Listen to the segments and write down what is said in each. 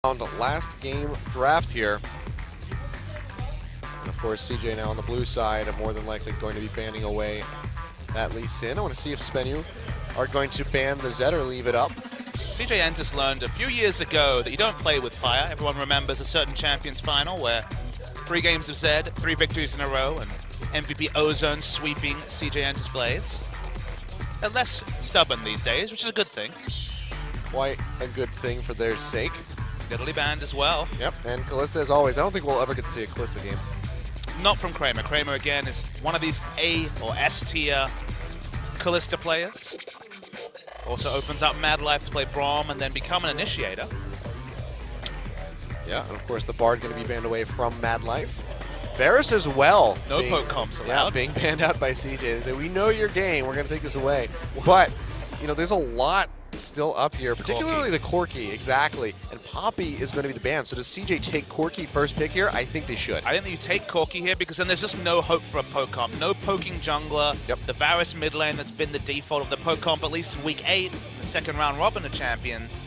On the last game draft here. And of course, CJ now on the blue side are more than likely going to be banning away that Lee Sin. I want to see if SBENU are going to ban the Zed or leave it up. CJ Entus learned a few years ago that you don't play with fire. Everyone remembers a certain Champions final where 3 games of Zed, 3 victories in a row, and MVP Ozone sweeping CJ Entus Blaze. They're less stubborn these days, which is a good thing. Quite a good thing for their sake. Italy banned as well. Yep, and Kalista as always. I don't think we'll ever get to see a Kalista game. Not from Kramer. Kramer, again, is one of these A or S tier Kalista players. Also opens up Mad Life to play Braum and then become an initiator. Yeah, and of course the Bard going to be banned away from Mad Life. Varus as well. No poke comps allowed. Yeah, being banned out by CJ. They say, we know your game, we're going to take this away. But, you know, there's a lot still up here, particularly the Corki, exactly. And Poppy is going to be the ban. So does CJ take Corki first pick here? I think they should. I think that you take Corki here because then there's just no hope for a poke comp. No poking jungler. Yep. The Varus mid lane that's been the default of the poke comp, at least in week 8, the second round robin of champions.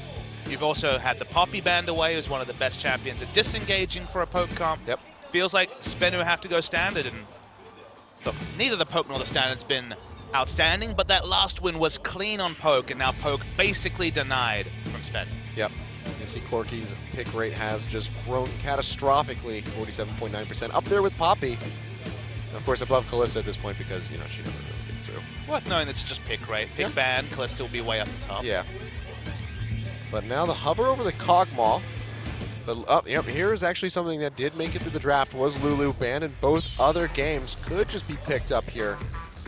You've also had the Poppy banned away, who's one of the best champions at disengaging for a poke comp. Yep. Feels like SBENU have to go standard, and look, neither the poke nor the standard's been outstanding, but that last win was clean on poke, and now poke basically denied from SBENU. Yep. You see Corki's pick rate has just grown catastrophically, 47.9%, up there with Poppy. And of course above Kalista at this point because, you know, she never really gets through. Worth knowing that's just pick rate. Pick ban, Kalista will be way up the top. Yeah. But now the hover over the Cogmaw. But yep, here is actually something that did make it to the draft, was Lulu banned in both other games. Could just be picked up here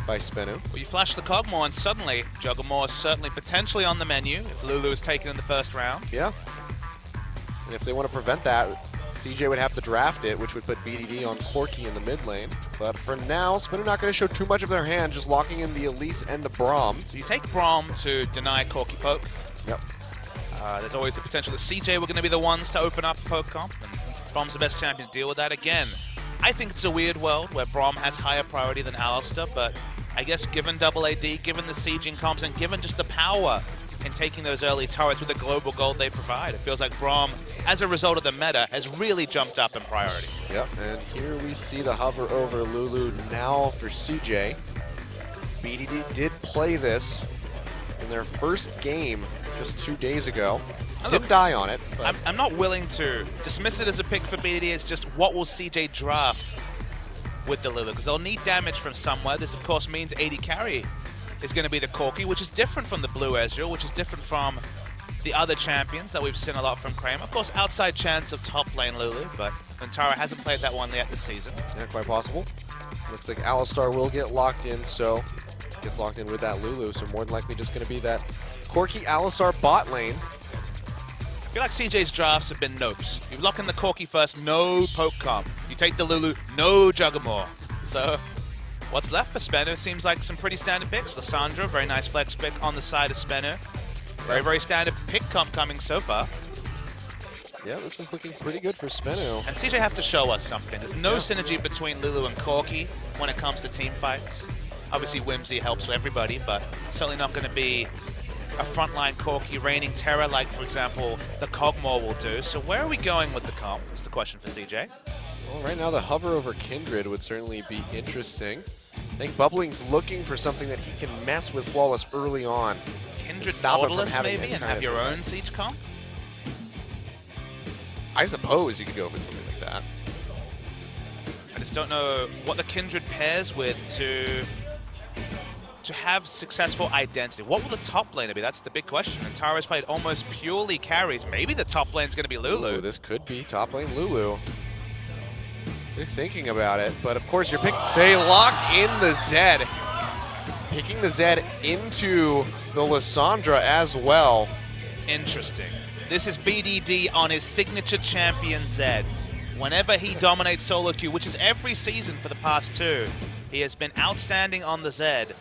by SBENU. Well, you flash the Cogmaw and suddenly Juggermaw is certainly potentially on the menu if Lulu is taken in the first round. Yeah. And if they want to prevent that, CJ would have to draft it, which would put BDD on Corki in the mid lane. But for now, SBENU not going to show too much of their hand, just locking in the Elise and the Braum. So you take Braum to deny Corki poke. Yep. There's always the potential that CJ were going to be the ones to open up poke comp, and Braum's the best champion to deal with that. Again, I think it's a weird world where Braum has higher priority than Alistar, but I guess given double AD, given the sieging comps, and given just the power in taking those early turrets with the global gold they provide, it feels like Braum, as a result of the meta, has really jumped up in priority. Yep, and here we see the hover over Lulu now for CJ. BDD did play this in their first game just 2 days ago. Didn't die on it. But I'm not willing to dismiss it as a pick for BDD. It's just what will CJ draft with the Lulu, because they'll need damage from somewhere. This, of course, means AD carry is going to be the Corki, which is different from the Blue Ezreal, which is different from the other champions that we've seen a lot from Kramer. Of course, outside chance of top lane Lulu, but Antara hasn't played that one yet this season. Yeah, quite possible. Looks like Alistar will get locked in, so gets locked in with that Lulu, so more than likely just going to be that Corki Alistar bot lane. I feel like CJ's drafts have been nopes. You lock in the Corki first, no poke comp. You take the Lulu, no Juggermaw. So what's left for SBENU seems like some pretty standard picks. Lissandra, very nice flex pick on the side of SBENU. Very, very standard pick comp coming so far. Yeah, this is looking pretty good for SBENU. And CJ have to show us something. There's no synergy between Lulu and Corki when it comes to team fights. Obviously Whimsy helps everybody, but certainly not going to be a frontline Corki reigning terror like, for example, the Cogmaw will do. So where are we going with the comp is the question for CJ. Well, right now the hover over Kindred would certainly be interesting. I think Bubbling's looking for something that he can mess with Flawless early on. Kindred stop it from Nautilus having maybe, any and kind have of your impact. own siege comp? I suppose you could go with something like that. I just don't know what the Kindred pairs with to have successful identity. What will the top laner be? That's the big question. And Tara's played almost purely carries. Maybe the top lane's going to be Lulu. Ooh, this could be top lane Lulu. They're thinking about it, but of course they lock in the Zed. Picking the Zed into the Lissandra as well. Interesting. This is BDD on his signature champion Zed. Whenever he dominates solo queue, which is every season for the past 2, he has been outstanding on the Zed.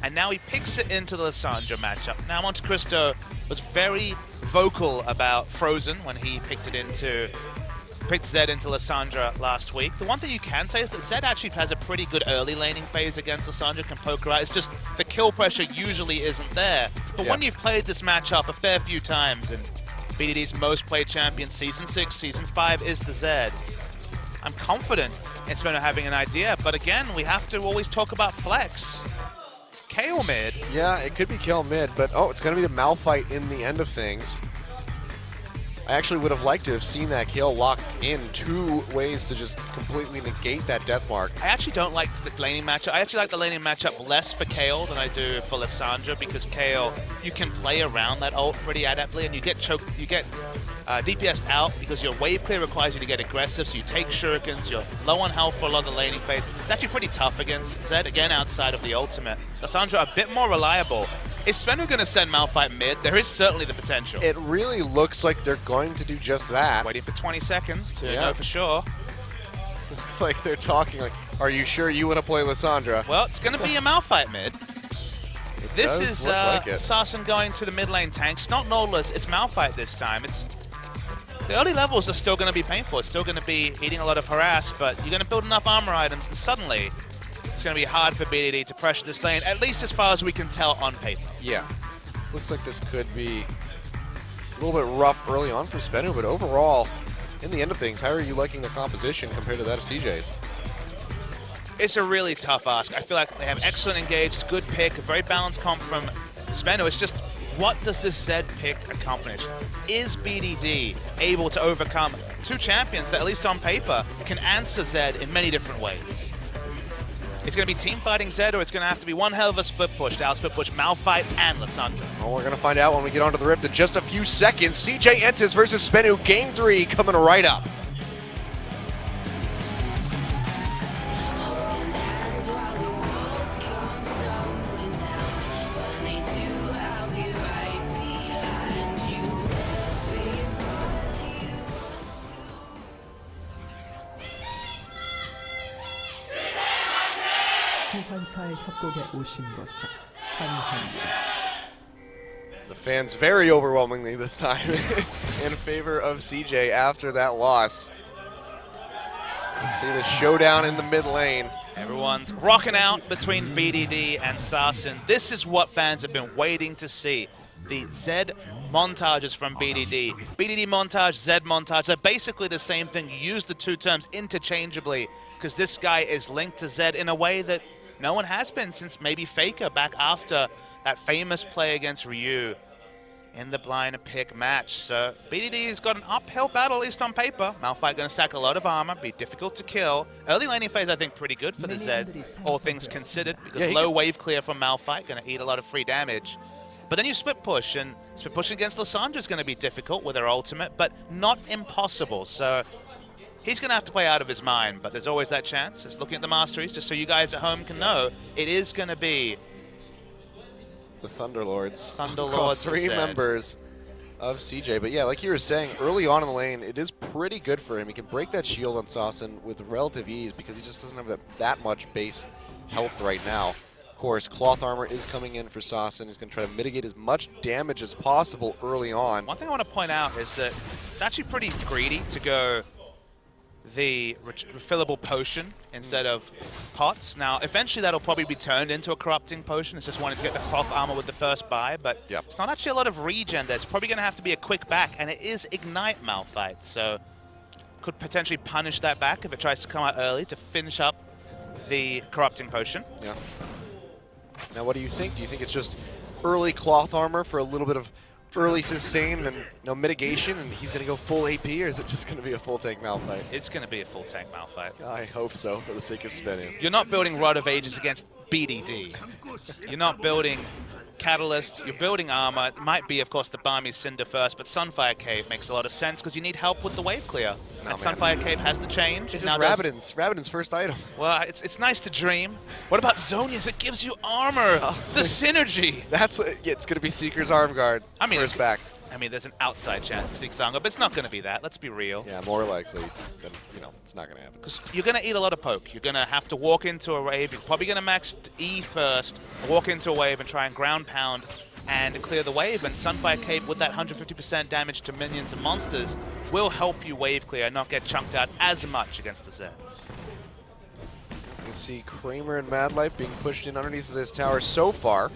And now he picks it into the Lissandra matchup. Now Monte Cristo was very vocal about Frozen when he picked Zed into Lissandra last week. The one thing you can say is that Zed actually has a pretty good early laning phase against Lissandra, can poke her out. It's just the kill pressure usually isn't there. But when you've played this matchup a fair few times and BDD's most played champion, Season 6, Season 5 is the Zed. I'm confident in SBENU having an idea, but again, we have to always talk about flex. Kale mid. Yeah, it could be Kale mid, but oh, it's going to be the Malphite in the end of things. I actually would have liked to have seen that Kale locked in 2 ways to just completely negate that death mark. I actually don't like the laning matchup. I actually like the laning matchup less for Kale than I do for Lissandra, because Kale, you can play around that ult pretty adeptly, and you get choked, you get DPS'd out because your wave clear requires you to get aggressive, so you take shurikens, you're low on health for a lot of the laning phase. It's actually pretty tough against Zed, again outside of the ultimate. Lissandra a bit more reliable. Is SBENU going to send Malphite mid? There is certainly the potential. It really looks like they're going to do just that. Waiting for 20 seconds to know for sure. Looks like they're talking like, are you sure you want to play Lissandra? Well, it's going to be a Malphite mid. This is like Sarsen going to the mid lane tanks. It's not Nautilus, it's Malphite this time. The early levels are still going to be painful. It's still going to be eating a lot of harass, but you're going to build enough armor items, and suddenly it's going to be hard for BDD to pressure this lane, at least as far as we can tell on paper. Yeah. This looks like this could be a little bit rough early on for SBENU, but overall, in the end of things, how are you liking the composition compared to that of CJ's? It's a really tough ask. I feel like they have excellent engage, it's good pick, a very balanced comp from SBENU. It's just, what does this Zed pick accomplish? Is BDD able to overcome 2 champions that, at least on paper, can answer Zed in many different ways? It's going to be team fighting Zed, or it's going to have to be one hell of a split push to out-split push Malphite and Lissandra. Well, we're going to find out when we get onto the Rift in just a few seconds. CJ Entus versus SBENU, Game 3 coming right up. 소환사의 협곡에 오신 것을 환영합니다. The fans very overwhelmingly this time in favor of CJ after that loss. Let's see the showdown in the mid lane. Everyone's rocking out between BDD and Sarsen. This is what fans have been waiting to see. The Zed montages from BDD. BDD montage, Zed montage, they're basically the same thing. You use the 2 terms interchangeably because this guy is linked to Zed in a way that no one has been since maybe Faker back after that famous play against Ryu in the blind pick match. So BDD has got an uphill battle, at least on paper. Malphite going to stack a lot of armor, be difficult to kill. Early laning phase, I think, pretty good for the Zed, all things considered, because low wave clear from Malphite, going to eat a lot of free damage. But then you split push, and split push against Lissandra is going to be difficult with her ultimate, but not impossible. So he's going to have to play out of his mind, but there's always that chance. Just looking at the masteries, just so you guys at home can know, it is going to be the Thunderlords. Thunderlords 3 members of CJ. But yeah, like you were saying, early on in the lane, it is pretty good for him. He can break that shield on Sarsen with relative ease because he just doesn't have that much base health right now. Of course, cloth armor is coming in for Sarsen. He's going to try to mitigate as much damage as possible early on. One thing I want to point out is that it's actually pretty greedy to go the refillable potion instead of pots. Now, eventually that'll probably be turned into a corrupting potion. It's just wanting to get the cloth armor with the first buy, but it's not actually a lot of regen there. It's probably going to have to be a quick back, and it is Ignite Malphite, so could potentially punish that back if it tries to come out early to finish up the corrupting potion. Yeah. Now, what do you think? Do you think it's just early cloth armor for a little bit of early sustain and mitigation, and he's going to go full AP, or is it just going to be a full tank Malphite? It's going to be a full tank Malphite. I hope so, for the sake of SBENU. You're not building Rod of Ages against BDD. You're not building Catalyst, you're building armor. It might be, of course, the Barmy Cinder first, but Sunfire Cape makes a lot of sense because you need help with the wave clear. And Sunfire Cape has the change. It's just Rabbiden's first item. Well, it's nice to dream. What about Zhonya's? It gives you armor. The synergy. It's going to be Seeker's Arm Guard. First back. I mean, there's an outside chance to seek Zongo, but it's not going to be that. Let's be real. Yeah, more likely than, it's not going to happen. Because you're going to eat a lot of poke. You're going to have to walk into a wave. You're probably going to max E first, walk into a wave and try and ground pound and clear the wave. And Sunfire Cape with that 150% damage to minions and monsters will help you wave clear and not get chunked out as much against the Zed. You can see Kramer and Madlight being pushed in underneath of this tower so far.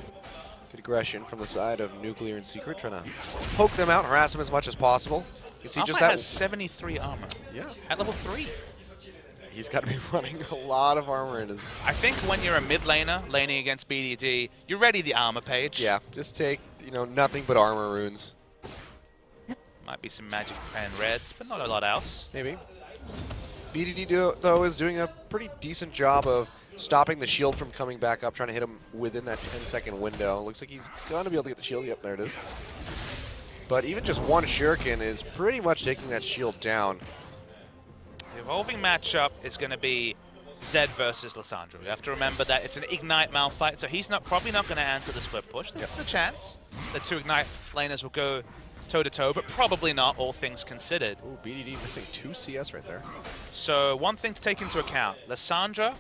Good aggression from the side of Nuclear and Secret, trying to poke them out, harass them as much as possible. You can see just that. Has 73 armor. Yeah. At level 3. He's got to be running a lot of armor in his. I think when you're a mid laner laning against BDD, you're ready the armor page. Yeah, just take, nothing but armor runes. Might be some magic and reds, but not a lot else. Maybe. BDD, though, is doing a pretty decent job of stopping the shield from coming back up, trying to hit him within that 10-second window. Looks like he's going to be able to get the shield. Yep, there it is. But even just one shuriken is pretty much taking that shield down. The evolving matchup is going to be Zed versus Lissandra. You have to remember that it's an Ignite Malphite, so he's probably not going to answer the split push. There's the chance that 2 Ignite laners will go toe-to-toe, but probably not, all things considered. Ooh, BDD missing 2 CS right there. So one thing to take into account, Lissandra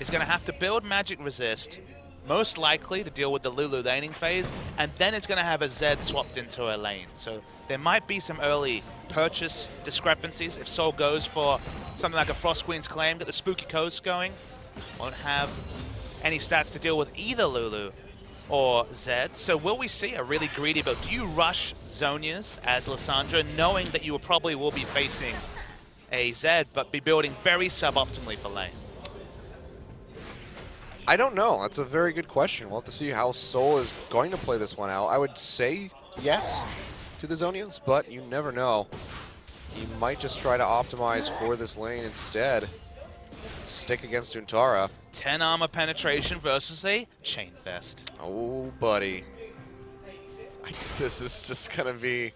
is going to have to build Magic Resist, most likely to deal with the Lulu laning phase, and then it's going to have a Zed swapped into a lane. So there might be some early purchase discrepancies. If Soul goes for something like a Frost Queen's Claim, get the Spooky Coast going, won't have any stats to deal with either Lulu or Zed. So will we see a really greedy build? Do you rush Zonias as Lissandra, knowing that you probably will be facing a Zed, but be building very suboptimally for lane? I don't know. That's a very good question. We'll have to see how Soul is going to play this one out. I would say yes to the Zonians, but you never know. He might just try to optimize for this lane instead. Stick against Untara. 10 armor penetration versus a Chain Vest. Oh, buddy. This is just going to be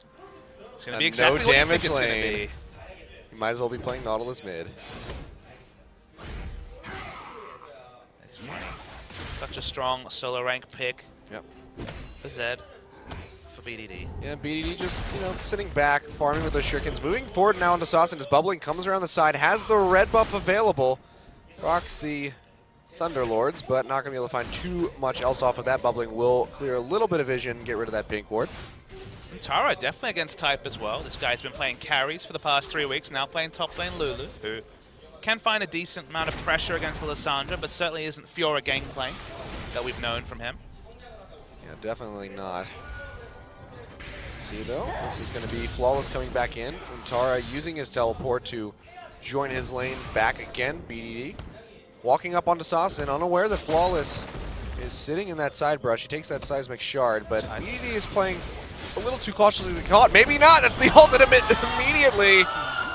It's going to be exactly what you think it's going to be. You might as well be playing Nautilus mid. It's funny. Such a strong solo rank pick for Zed, for BDD. Yeah, BDD just, sitting back, farming with those shurikens. Moving forward now into Sauce, and his bubbling comes around the side, has the red buff available. Rocks the Thunderlords, but not going to be able to find too much else off of that. Bubbling will clear a little bit of vision, get rid of that pink ward. And Tara definitely against type as well. This guy's been playing carries for the past 3 weeks, now playing top lane Lulu, who can find a decent amount of pressure against Lissandra, but certainly isn't Fiora gangplank that we've known from him. Yeah, definitely not. See, though, this is going to be Flawless coming back in. And Tara using his teleport to join his lane back again, BDD. Walking up onto Sasson, unaware that Flawless is sitting in that side brush. He takes that seismic shard, but BDD is playing a little too cautiously to caught. Maybe not. That's the ultimate immediately.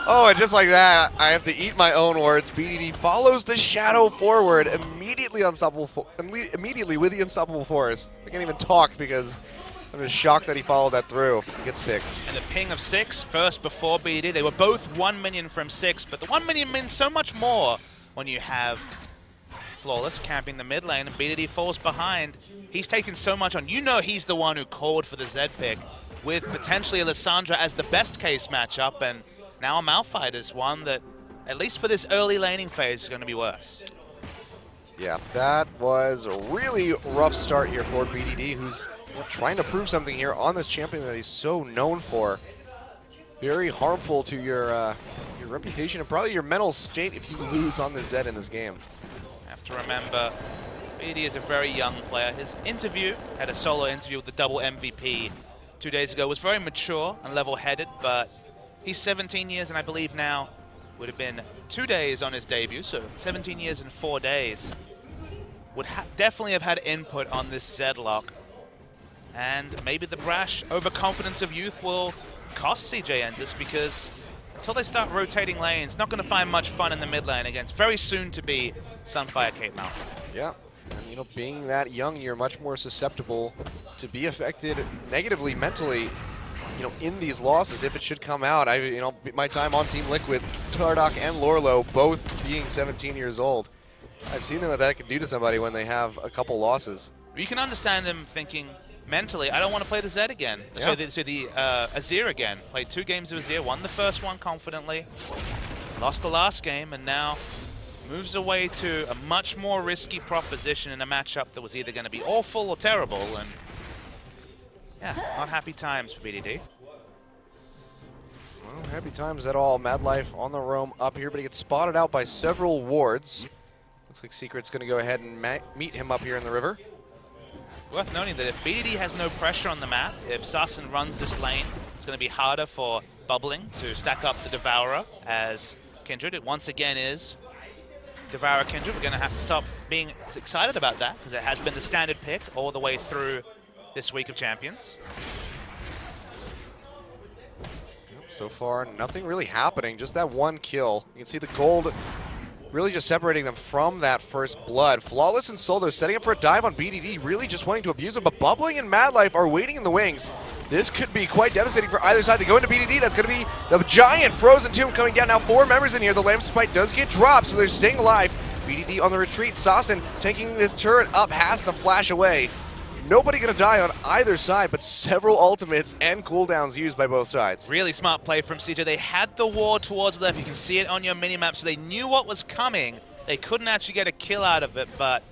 Oh, and just like that, I have to eat my own words. BDD follows the shadow forward, immediately immediately with the unstoppable force. I can't even talk because I'm just shocked that he followed that through. He gets picked. And the ping of 6 first before BDD. They were both 1 minion from 6, but the 1 minion means so much more when you have Flawless camping the mid lane and BDD falls behind. He's taken so much on. You know he's the one who called for the Zed pick with potentially Lissandra as the best case matchup, and now a Malphite is one that, at least for this early laning phase, is going to be worse. Yeah, that was a really rough start here for BDD, who's trying to prove something here on this champion that he's so known for. Very harmful to your reputation and probably your mental state if you lose on the Zed in this game. Have to remember, BDD is a very young player. His interview, had a solo interview with the double MVP 2 days ago, was very mature and level-headed, but he's 17 years, and I believe now would have been 2 days on his debut, so 17 years and 4 days. Would definitely have had input on this Zed lock. And maybe the brash overconfidence of youth will cost CJ Entus, because until they start rotating lanes, not going to find much fun in the mid lane against very soon-to-be Sunfire Cape Mountain. Yeah, and being that young, you're much more susceptible to be affected negatively, mentally, in these losses, if it should come out. My time on Team Liquid, Tardok and Lorlo both being 17 years old, I've seen what that can do to somebody when they have a couple losses. You can understand them thinking mentally, I don't want to play the Zed again. Yeah. So the Azir again. Played 2 games of Azir, won the first one confidently, lost the last game, and now moves away to a much more risky proposition in a matchup that was either going to be awful or terrible, and yeah, not happy times for BDD. Well, happy times at all. Mad Life on the roam up here, but he gets spotted out by several wards. Looks like Secret's going to go ahead and meet him up here in the river. Worth noting that if BDD has no pressure on the map, if Sassen runs this lane, it's going to be harder for Bubbling to stack up the Devourer, as Kindred, it once again is Devourer Kindred. We're going to have to stop being excited about that, because it has been the standard pick all the way through this week of Champions. So far, nothing really happening, just that one kill. You can see the gold really just separating them from that first blood. Flawless and Solo setting up for a dive on BDD, really just wanting to abuse him, but Bubbling and Mad Life are waiting in the wings. This could be quite devastating for either side. They go into BDD, that's going to be the giant Frozen Tomb coming down. Now 4 members in here, the Lamp Spite does get dropped, so they're staying alive. BDD on the retreat, Sassen taking this turret up, has to flash away. Nobody going to die on either side, but several ultimates and cooldowns used by both sides. Really smart play from CJ. They had the ward towards the left. You can see it on your minimap, so they knew what was coming. They couldn't actually get a kill out of it, but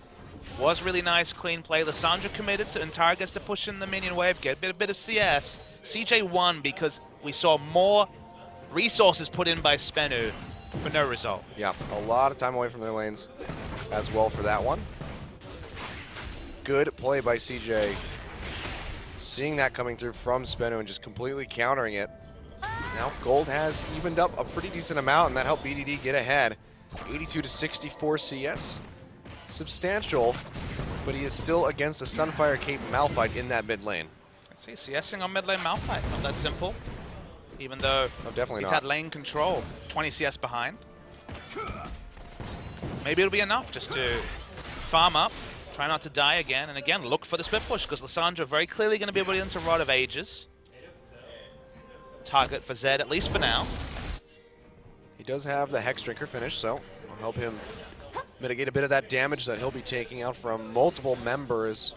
was really nice, clean play. Lissandra committed, so Entire gets to push in the minion wave, get a bit of CS. CJ won because we saw more resources put in by SBENU for no result. Yeah, a lot of time away from their lanes as well for that one. Good play by CJ. Seeing that coming through from SBENU and just completely countering it. Now gold has evened up a pretty decent amount, and that helped BDD get ahead. 82 to 64 CS. Substantial, but he is still against a Sunfire Cape Malphite in that mid lane. Let's see, CSing on mid lane Malphite, not that simple. Even though definitely he's not. had lane control, 20 CS behind. Maybe it'll be enough just to farm up, try not to die again, and again, look for the split push, because Lissandra very clearly going to be able to into Rod of Ages. Target for Zed, at least for now. He does have the Hex Drinker finish, so will help him mitigate a bit of that damage that he'll be taking out from multiple members.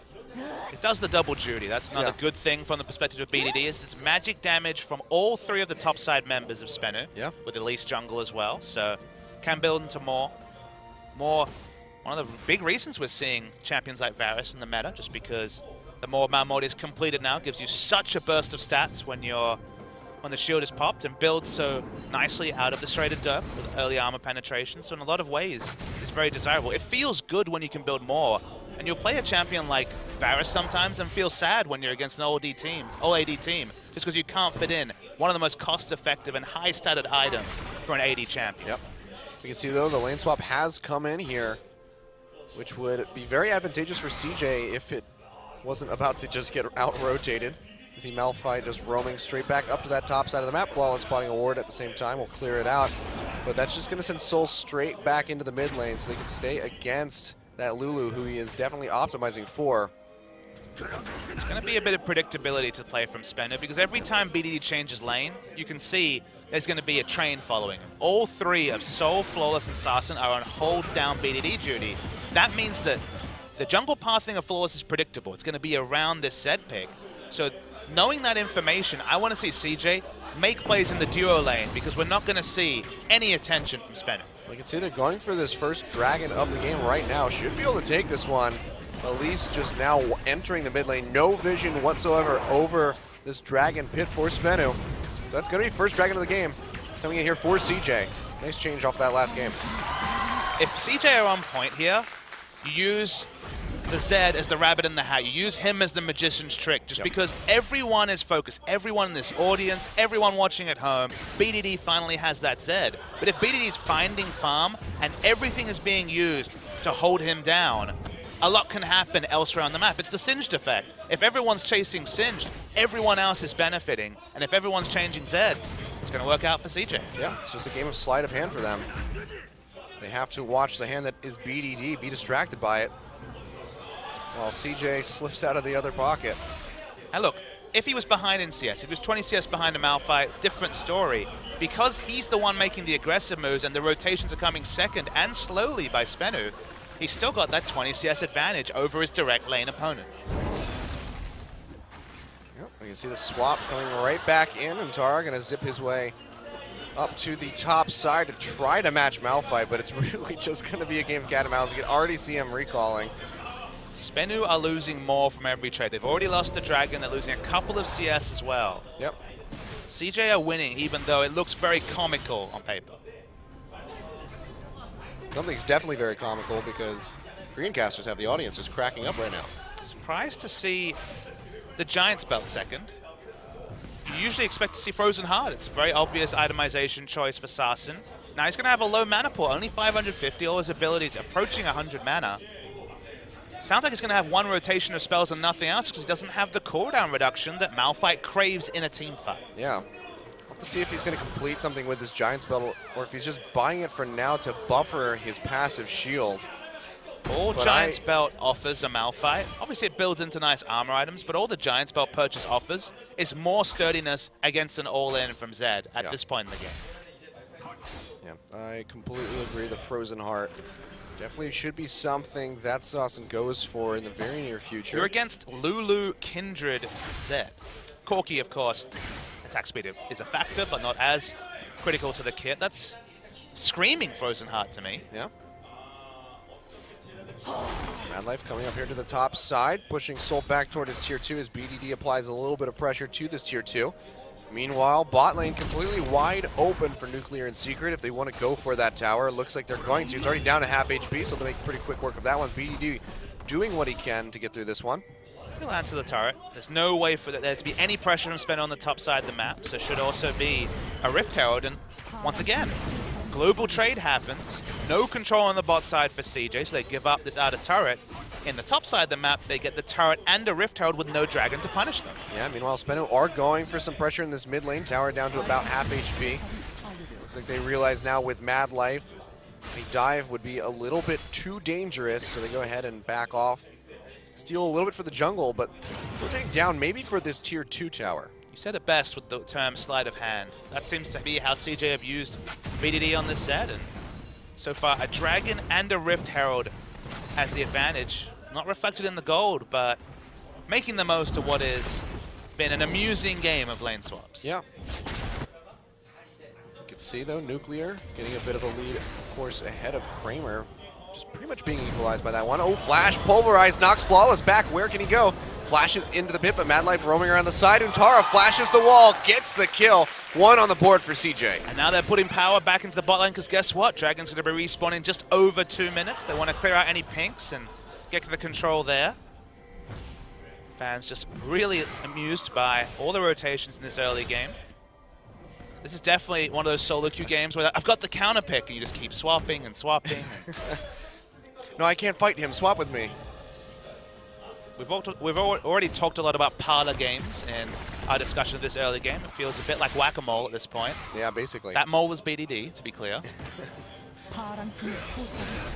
It does the double duty. That's another good thing from the perspective of BDD, is it's magic damage from all 3 of the top side members of SBENU, with Elise jungle as well, so can build into more. One of the big reasons we're seeing champions like Varus in the meta, just because the more mode is completed now, gives you such a burst of stats when the shield is popped, and builds so nicely out of the serrated derp with early armor penetration. So in a lot of ways, it's very desirable. It feels good when you can build more, and you'll play a champion like Varus sometimes and feel sad when you're against an all AD team, just because you can't fit in one of the most cost-effective and high-statted items for an AD champion. Yep. You can see though the lane swap has come in here, which would be very advantageous for CJ if it wasn't about to just get out-rotated. You see Malphite just roaming straight back up to that top side of the map. Flawless spotting a ward at the same time will clear it out. But that's just going to send Soul straight back into the mid lane so they can stay against that Lulu, who he is definitely optimizing for. There's going to be a bit of predictability to play from SBENU, because every time BDD changes lane, you can see there's going to be a train following him. All 3 of Soul, Flawless, and Sassen are on hold down BDD duty. That means that the jungle pathing of Flawless is predictable. It's going to be around this Zed pick. So knowing that information, I want to see CJ make plays in the duo lane, because we're not going to see any attention from SBENU. You can see they're going for this first dragon of the game right now. Should be able to take this one. Elise just now entering the mid lane. No vision whatsoever over this dragon pit for SBENU. So that's going to be first dragon of the game coming in here for CJ. Nice change off that last game. If CJ are on point here, you use the Zed as the rabbit in the hat. You use him as the magician's trick, just because everyone is focused. Everyone in this audience, everyone watching at home, BDD finally has that Zed. But if BDD is finding farm and everything is being used to hold him down, a lot can happen elsewhere on the map. It's the Singed effect. If everyone's chasing Singed, everyone else is benefiting. And if everyone's changing Zed, it's going to work out for CJ. Yeah, it's just a game of sleight of hand for them. They have to watch the hand that is BDD, be distracted by it, while CJ slips out of the other pocket. And look, if he was behind in CS, if he was 20 CS behind a Malphite, different story. Because he's the one making the aggressive moves and the rotations are coming second and slowly by SBENU, he's still got that 20 CS advantage over his direct lane opponent. Yep, you can see the swap coming right back in, and Tara going to zip his way up to the top side to try to match Malphite, but it's really just going to be a game of cat and mouse. We can already see him recalling. SBENU are losing more from every trade. They've already lost the dragon. They're losing a couple of CS as well. Yep. CJ are winning, even though it looks very comical on paper. Something's definitely very comical, because Greencasters have the audience just cracking up right now. surprised to see the Giants belt second. You usually expect to see Frozen Heart. It's a very obvious itemization choice for Sarsen. Now he's going to have a low mana pool, only 550, all his abilities approaching 100 mana. Sounds like he's going to have one rotation of spells and nothing else because he doesn't have the cooldown reduction that Malphite craves in a team fight. Yeah. We'll have to see if he's going to complete something with this Giant spell or if he's just buying it for now to buffer his passive shield. All Giant's Belt offers a Malphite. Obviously it builds into nice armor items, but all the Giant's Belt purchase offers is more sturdiness against an all-in from Zed at this point in the game. Yeah, I completely agree. The Frozen Heart definitely should be something that Sarsen goes for in the very near future. You're against Lulu, Kindred, Zed. Corki, of course, attack speed is a factor, but not as critical to the kit. That's screaming Frozen Heart to me. Yeah. Madlife coming up here to the top side, pushing Soul back toward his tier 2 as BDD applies a little bit of pressure to this tier 2. Meanwhile, bot lane completely wide open for Nuclear and Secret if they want to go for that tower. Looks like they're going to. He's already down to half HP, so they'll make pretty quick work of that one. BDD doing what he can to get through this one. He'll answer the turret. There's no way for there to be any pressure from spent on the top side of the map, so should also be a Rift Herald. And once again, global trade happens. No control on the bot side for CJ, so they give up this outer turret. In the top side of the map, they get the turret and a Rift Herald with no dragon to punish them. Yeah, meanwhile, SBENU are going for some pressure in this mid lane. Tower down to about half HP. Looks like they realize now with Madlife, a dive would be a little bit too dangerous, so they go ahead and back off. Steal a little bit for the jungle, but rotating down maybe for this tier 2 tower. You said it best with the term sleight of hand. That seems to be how CJ have used BDD on this set, and so far a dragon and a Rift Herald has the advantage. Not reflected in the gold, but making the most of what has been an amusing game of lane swaps. Yeah. You can see, though, Nuclear getting a bit of a lead, of course, ahead of Kramer. Just pretty much being equalized by that one. Oh, Flash, Pulverized, knocks Flawless back. Where can he go? Flashes into the pit, but Madlife roaming around the side. Untara flashes the wall, gets the kill. One on the board for CJ. And now they're putting power back into the bot lane, because guess what? Dragon's going to be respawning just over 2 minutes. They want to clear out any pinks and get to the control there. Fans just really amused by all the rotations in this early game. This is definitely one of those solo queue games where I've got the counter pick and you just keep swapping and swapping. No, I can't fight him. Swap with me. We've already talked a lot about parlor games in our discussion of this early game. It feels a bit like whack-a-mole at this point. Yeah, basically. That mole is BDD, to be clear.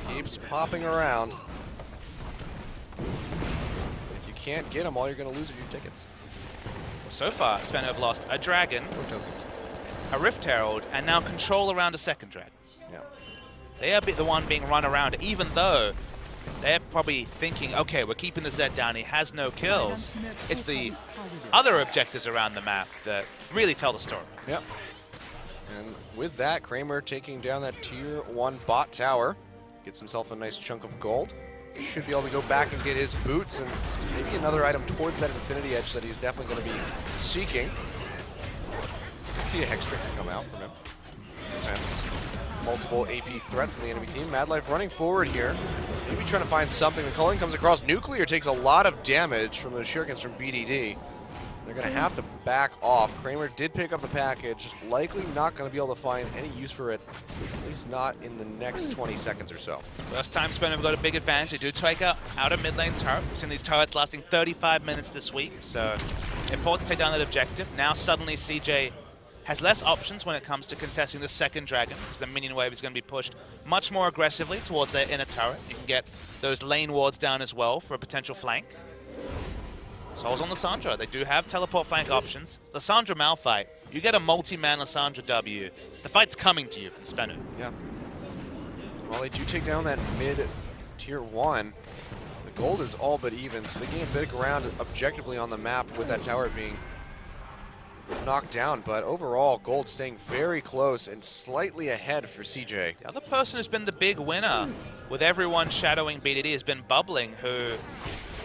Keeps popping around. If you can't get him, all you're going to lose are your tickets. So far, SBENU have lost a dragon, Or tokens. a Rift Herald, and now control around a second dragon. Yeah. They are the one being run around, even though they're probably thinking, okay, we're keeping the Zed down, he has no kills. It's the other objectives around the map that really tell the story. Yep. And with that, Kramer taking down that tier 1 bot tower. Gets himself a nice chunk of gold. Should be able to go back and get his boots and maybe another item towards that Infinity Edge that he's definitely going to be seeking. Let's see a Hex Trick come out from him. Defense. Multiple AP threats in the enemy team. Madlife running forward here. Maybe trying to find something. The culling comes across. Nuclear takes a lot of damage from those shurikens from BDD. They're going to have to back off. Kramer did pick up the package. Likely not going to be able to find any use for it, at least not in the next 20 seconds or so. First time SBENU have got a big advantage. They do take out a mid lane turret. We've seen these turrets lasting 35 minutes this week, so important to take down that objective. Now suddenly CJ has less options when it comes to contesting the second dragon, because the minion wave is going to be pushed much more aggressively towards their inner turret. You can get those lane wards down as well for a potential flank. Souls on Lissandra. They do have teleport flank options. Lissandra Malphite, you get a multi-man Lissandra W. The fight's coming to you from SBENU. Yeah. Well, they do take down that mid tier 1. The gold is all but even, so they gain a bit of ground objectively on the map with that tower being knocked down, but overall gold staying very close and slightly ahead for CJ. The other person who's been the big winner with everyone shadowing BDD has been Bubbling, who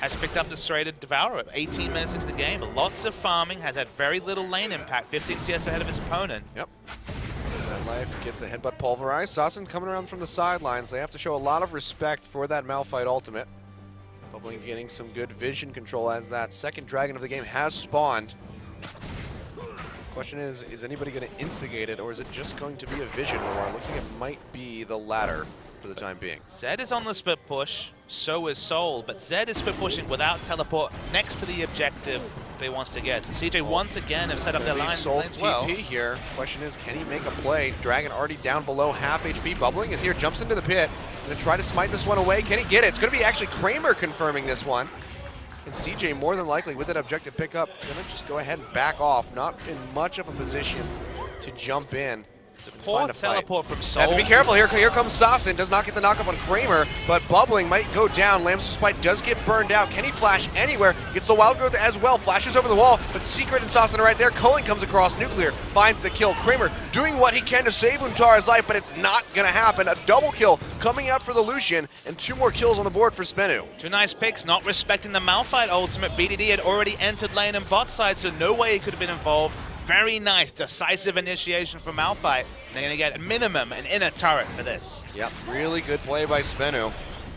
has picked up the serrated Devourer 18 minutes into the game. Lots of farming, has had very little lane impact, 15 CS ahead of his opponent. Yep. Madlife gets a headbutt pulverized. Sarsen coming around from the sidelines. They have to show a lot of respect for that Malphite ultimate. Bubbling getting some good vision control as that second dragon of the game has spawned. Question is anybody going to instigate it, or is it just going to be a vision war? It looks like it might be the latter for the time being. Zed is on the split push, so is Soul, but Zed is split pushing without teleport next to the objective that he wants to get. So CJ once again have set up their line Soul's lanes well. TP here. Question is, can he make a play? Dragon already down below half HP. Bubbling is here, jumps into the pit. Gonna try to smite this one away. Can he get it? It's gonna be actually Kramer confirming this one. And CJ more than likely with that objective pickup, gonna just go ahead and back off. Not in much of a position to jump in. It's a poor teleport from Soul. Have to be careful here. Here comes Sasin. Does not get the knockup on Kramer, but Bubbling might go down. Lamb's Spite does get burned out. Can he flash anywhere? Gets the wild growth as well. Flashes over the wall, but Secret and Sasin are right there. Cullen comes across. Nuclear finds the kill. Kramer doing what he can to save Untara's life, but it's not going to happen. A double kill coming out for the Lucian, and 2 more kills on the board for SBENU. 2 nice picks, not respecting the Malphite ultimate. BDD had already entered lane and bot side, so no way he could have been involved. Very nice, decisive initiation from Malphite. They're going to get a minimum an inner turret for this. Yep, really good play by SBENU.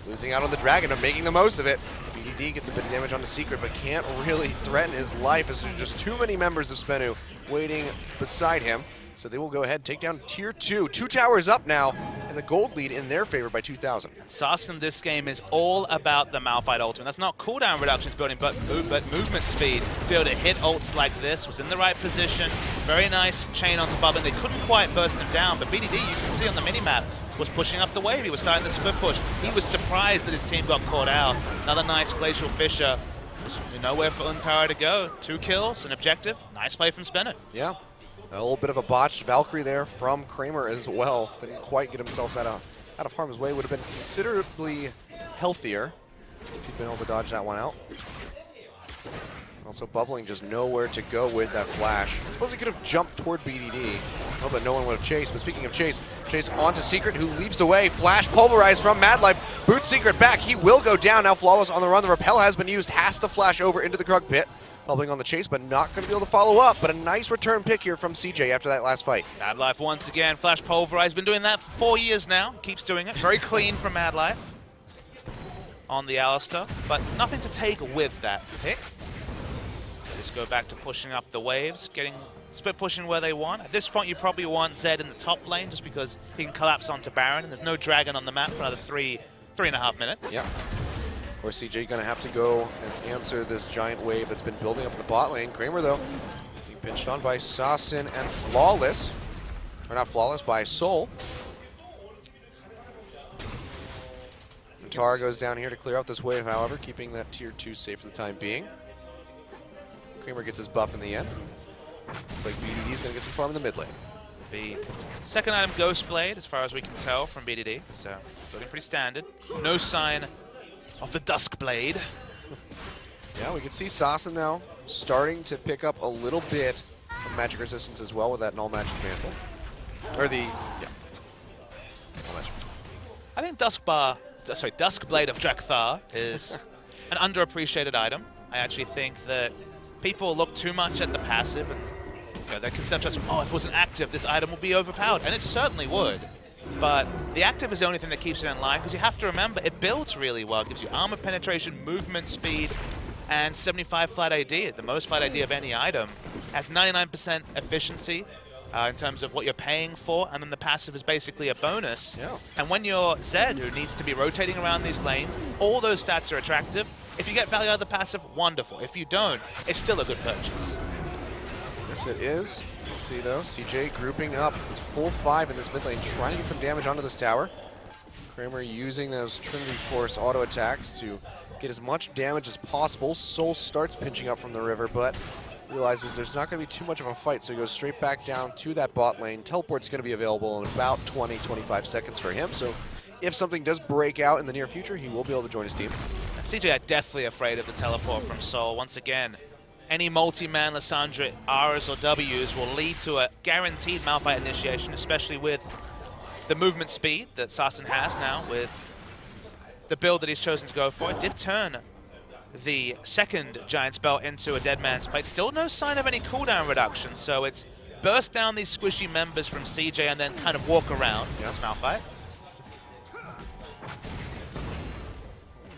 Losing out on the Dragon, but making the most of it. BDD gets a bit of damage on the Secret, but can't really threaten his life as there's just too many members of SBENU waiting beside him. So they will go ahead and take down tier 2. 2 towers up now, and the gold lead in their favor by 2,000. Sasin this game is all about the Malphite ultimate. That's not cooldown reductions building, but movement speed. To be able to hit ults like this, was in the right position. Very nice chain onto Bubbling. They couldn't quite burst him down, but BDD, you can see on the minimap, was pushing up the wave. He was starting the split push. He was surprised that his team got caught out. Another nice Glacial Fissure. There's nowhere for Untara to go. 2 kills, an objective. Nice play from SBENU. Yeah. A little bit of a botched Valkyrie there from Kramer as well. Didn't quite get himself out of harm's way. Would have been considerably healthier if he'd been able to dodge that one out. Also, Bubbling just nowhere to go with that flash. I suppose he could have jumped toward BDD. Oh, but no one would have chased. But speaking of chase onto Secret, who leaps away. Flash pulverized from Mad Life. Boots Secret back. He will go down. Now Flawless on the run. The repel has been used. Has to flash over into the Krug pit. Bubbling on the chase, but not going to be able to follow up. But a nice return pick here from CJ after that last fight. Mad Life once again. Flash pulverized. Been doing that for 4 years now. Keeps doing it. Very clean from Mad Life on the Alistar, but nothing to take with that pick. Just go back to pushing up the waves, getting split pushing where they want. At this point, you probably want Zed in the top lane just because he can collapse onto Baron, and there's no dragon on the map for another 3.5 minutes. Yep. Or CJ gonna have to go and answer this giant wave that's been building up in the bot lane. Kramer though, being pinched on by Sasin and Flawless. Or not Flawless, by Soul. And Tara goes down here to clear out this wave, however, keeping that tier 2 safe for the time being. Kramer gets his buff in the end. Looks like BDD's gonna get some farm in the mid lane. The second item, Ghost Blade, as far as we can tell from BDD. So looking pretty standard. No sign of the Dusk Blade. Yeah, we can see Sasin now starting to pick up a little bit of magic resistance as well with that null magic mantle. Or the, yeah. Null magic. I think Dusk Blade of Drakthar is an underappreciated item. I actually think that people look too much at the passive and their conception of, oh, if it wasn't active, this item would be overpowered. And it certainly would. But the active is the only thing that keeps it in line, because you have to remember, it builds really well. It gives you armor penetration, movement speed, and 75 flat AD, the most flat AD of any item. Has 99% efficiency in terms of what you're paying for, and then the passive is basically a bonus. Yeah. And when you're Zed, who needs to be rotating around these lanes, all those stats are attractive. If you get value out of the passive, wonderful. If you don't, it's still a good purchase. Yes, it is. We'll see though, CJ grouping up his full 5 in this mid lane, trying to get some damage onto this tower. Kramer using those Trinity Force auto attacks to get as much damage as possible. Soul starts pinching up from the river, but realizes there's not going to be too much of a fight, so he goes straight back down to that bot lane. Teleport's going to be available in about 20-25 seconds for him, so if something does break out in the near future, he will be able to join his team. And CJ are deathly afraid of the teleport from Soul. Once again, any multi-man Lissandra R's or W's will lead to a guaranteed Malphite initiation, especially with the movement speed that Sasin has now with the build that he's chosen to go for. It did turn the second giant spell into a dead man's plate. Still no sign of any cooldown reduction, so it's burst down these squishy members from CJ and then kind of walk around for this Malphite.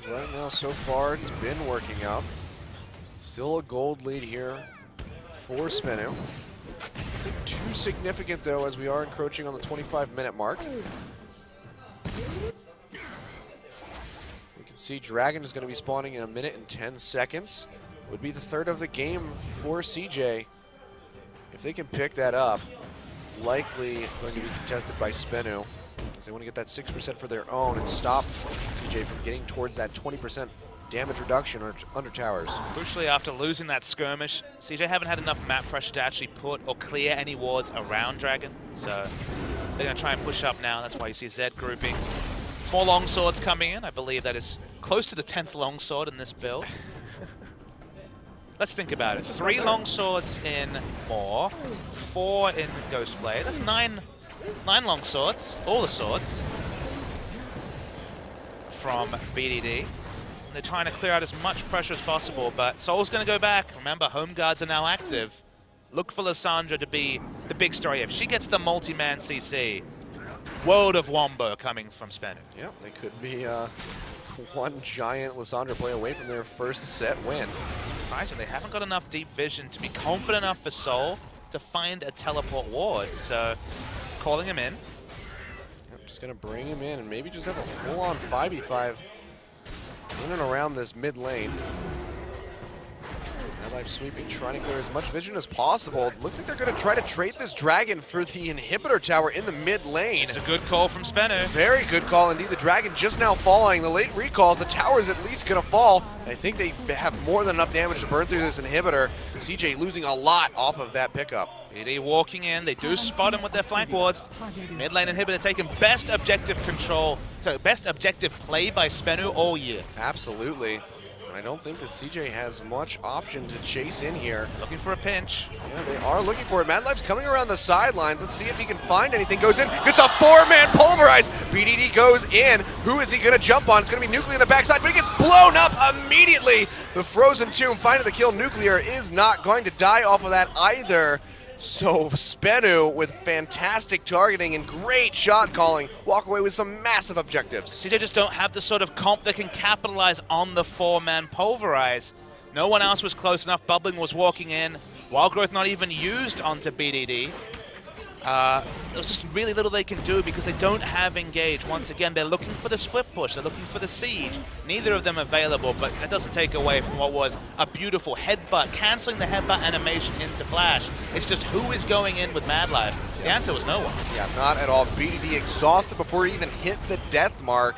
right now, so far, it's been working out. Still a gold lead here for SBENU. Nothing too significant, though, as we are encroaching on the 25-minute mark. We can see Dragon is going to be spawning in 1 minute and 10 seconds. Would be the third of the game for CJ. If they can pick that up, likely going to be contested by SBENU, as they want to get that 6% for their own and stop CJ from getting towards that 20% damage reduction under towers. Crucially, after losing that skirmish, CJ haven't had enough map pressure to actually put or clear any wards around Dragon, so they're going to try and push up now. That's why you see Zed grouping. More longswords coming in. I believe that is close to the 10th longsword in this build. Let's think about it. 3 longswords in Maw, 4 in Ghostblade. That's 9 longswords, all the swords from BDD. They're trying to clear out as much pressure as possible, but Soul's going to go back. Remember, home guards are now active. Look for Lissandra to be the big story. If she gets the multi-man CC, world of Wombo coming from SBENU. Yep, they could be one giant Lissandra play away from their first set win. Surprising, they haven't got enough deep vision to be confident enough for Soul to find a teleport ward, so calling him in. Yep, just going to bring him in and maybe just have a full-on 5v5 in and around this mid lane. Life sweeping, trying to clear as much vision as possible. Looks like they're going to try to trade this Dragon for the inhibitor tower in the mid lane. It's a good call from SBENU. Very good call indeed. The Dragon just now falling. The late recalls, the tower's at least going to fall. I think they have more than enough damage to burn through this inhibitor. CJ losing a lot off of that pickup. BD walking in. They do spot him with their flank wards. Mid lane inhibitor taking best objective control. So best objective play by SBENU all year. Absolutely. I don't think that CJ has much option to chase in here. Looking for a pinch. Yeah, they are looking for it. Madlife's coming around the sidelines. Let's see if he can find anything. Goes in. Gets a 4-man pulverize. BDD goes in. Who is he going to jump on? It's going to be Nuclear in the backside, but he gets blown up immediately. The Frozen Tomb finding the kill. Nuclear is not going to die off of that either. So SBENU with fantastic targeting and great shot calling walk away with some massive objectives. CJ just don't have the sort of comp that can capitalize on the 4-man pulverize. No one else was close enough. Bubbling was walking in. Wild Growth not even used onto BDD. There's just really little they can do because they don't have engage. Once again, they're looking for the split push. They're looking for the siege. Neither of them available, but that doesn't take away from what was a beautiful headbutt, canceling the headbutt animation into flash. It's just who is going in with Madlife? The answer was no one. Yeah, not at all. BDD exhausted before he even hit the death mark.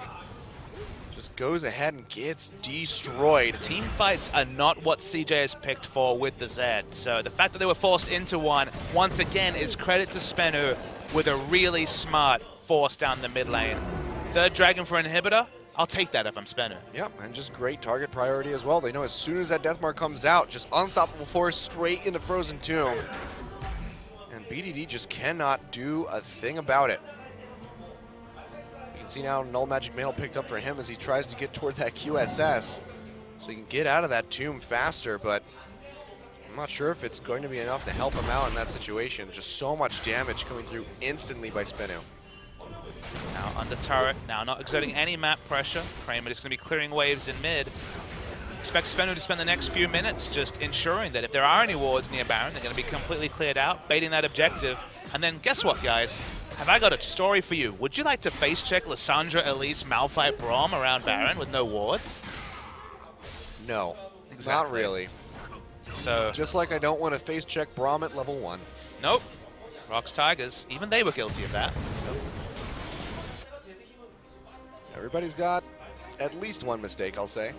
Just goes ahead and gets destroyed. Team fights are not what CJ has picked for with the Zed. So the fact that they were forced into one, once again, is credit to SBENU with a really smart force down the mid lane. Third Dragon for inhibitor, I'll take that if I'm SBENU. Yep, and just great target priority as well. They know as soon as that death mark comes out, just unstoppable force straight into Frozen Tomb. And BDD just cannot do a thing about it. See now Null Magic Mantle picked up for him as he tries to get toward that QSS so he can get out of that tomb faster, but I'm not sure if it's going to be enough to help him out in that situation. Just so much damage coming through instantly by SBENU. Now under turret, now not exerting any map pressure. Kramer is going to be clearing waves in mid. Expect SBENU to spend the next few minutes just ensuring that if there are any wards near Baron, they're going to be completely cleared out, baiting that objective. And then guess what, guys? Have I got a story for you? Would you like to face check Lissandra, Elise, Malphite, Braum around Baron with no wards? No, Exactly. not really. So Just like I don't want to face check Braum at level 1. nope. Rocks Tigers, even they were guilty of that. Everybody's got at least one mistake, I'll say.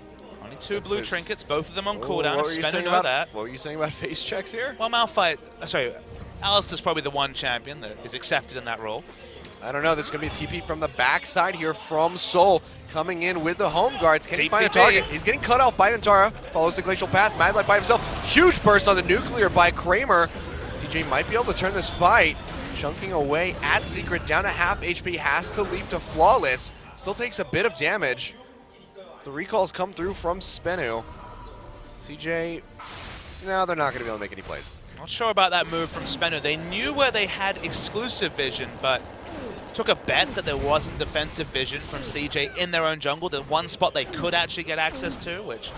Only 2 Since blue there's- trinkets, both of them on Oh, cooldown. what were you SBENU saying know about that. What were you saying about face checks here? Well, Malphite, sorry, Alistair's probably the one champion that is accepted in that role. I don't know. There's going to be a TP from the backside here from Soul coming in with the home guards. Can he Deep find a TP. target? He's getting cut off by Antara. Follows the glacial path. Madlife by himself. Huge burst on the nuclear by Kramer. CJ might be able to turn this fight. Chunking away at Secret. Down to half HP. Has to leap to Flawless. Still takes a bit of damage. The recalls come through from SBENU. CJ, no, they're not going to be able to make any plays. Not sure about that move from SBENU. They knew where they had exclusive vision, but took a bet that there wasn't defensive vision from CJ in their own jungle. The one spot they could actually get access to, which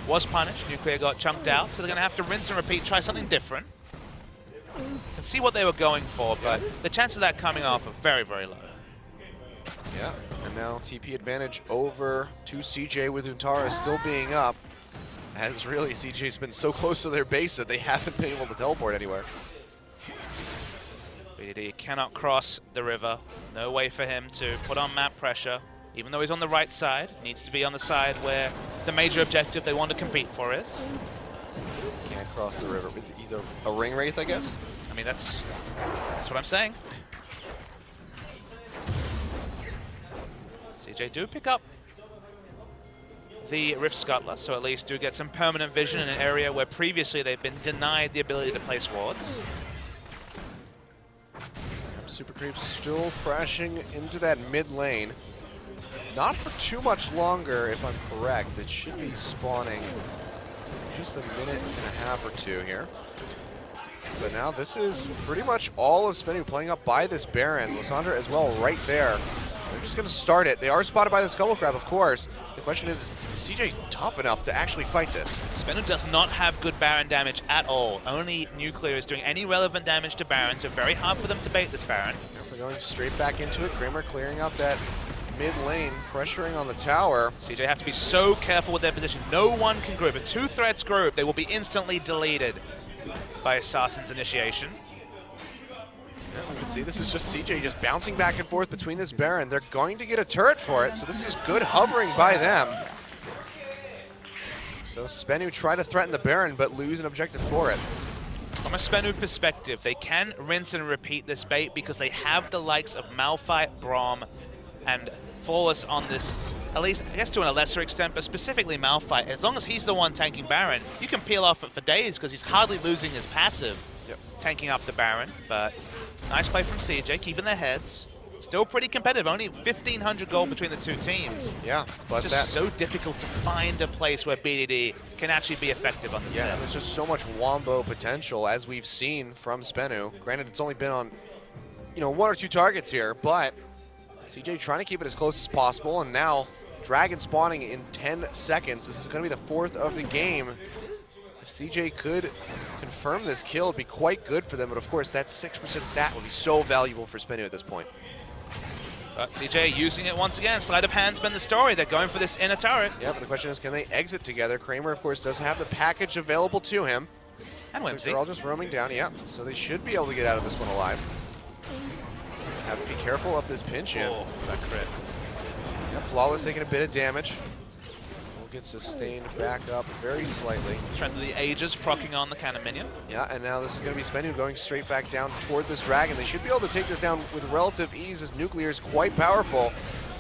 was punished. Nuclear got chunked out, so they're going to have to rinse and repeat, try something different. Can see what they were going for, but the chances of that coming off are very, very low. Yeah, and now TP advantage over to CJ with Untara still being up. As really CJ's been so close to their base that they haven't been able to teleport anywhere. BDD cannot cross the river. No way for him to put on map pressure. Even though he's on the right side, needs to be on the side where the major objective they want to compete for is. Can't cross the river. He's a ring wraith, I guess? I mean, that's what I'm saying. CJ do pick up the Rift Scuttler, so at least do get some permanent vision in an area where previously they've been denied the ability to place wards. Super Creep still crashing into that mid lane. Not for too much longer, if I'm correct. It should be spawning just a minute and a half or two here. But now this is pretty much all of SBENU playing up by this Baron. Lysandra as well right there. They're just going to start it. They are spotted by the Scuttle Crab, of course. The question is CJ tough enough to actually fight this? SBENU does not have good Baron damage at all. Only Nuclear is doing any relevant damage to Baron, so very hard for them to bait this Baron. They're going straight back into it. Kramer clearing out that mid lane, pressuring on the tower. CJ have to be so careful with their position. No one can group. If two threats group, they will be instantly deleted by Assassin's initiation. Yeah, we can see this is just CJ just bouncing back and forth between this Baron. They're going to get a turret for it, so this is good hovering by them. So SBENU try to threaten the Baron, but lose an objective for it. From a SBENU perspective, they can rinse and repeat this bait because they have the likes of Malphite, Braum, and Flawless on this, at least, I guess to a lesser extent, but specifically Malphite. As long as he's the one tanking Baron, you can peel off it for days because he's hardly losing his passive, tanking up the Baron. But nice play from CJ, keeping their heads. Still pretty competitive, only 1,500 gold between the two teams. Yeah, but just so difficult to find a place where BDD can actually be effective on the set. Yeah, there's just so much wombo potential as we've seen from SBENU. Granted, it's only been on, one or two targets here, but CJ trying to keep it as close as possible, and now Dragon spawning in 10 seconds. This is going to be the fourth of the game. If CJ could confirm this kill, it'd be quite good for them, but of course that 6% stat would be so valuable for SBENU at this point. But CJ using it once again. Sleight of hand's been the story. They're going for this inner turret. Yeah, but the question is, can they exit together? Kramer, of course, does have the package available to him. And Whimsy. So they're all just roaming down, yeah. So they should be able to get out of this one alive. Just have to be careful of this pinch in. Oh, that crit. Yeah, Flawless taking a bit of damage. Will get sustained back up very slightly. Strength of the Aegis procking on the cannon minion. Yeah, and now this is going to be SBENU going straight back down toward this Dragon. They should be able to take this down with relative ease as Nuclear is quite powerful.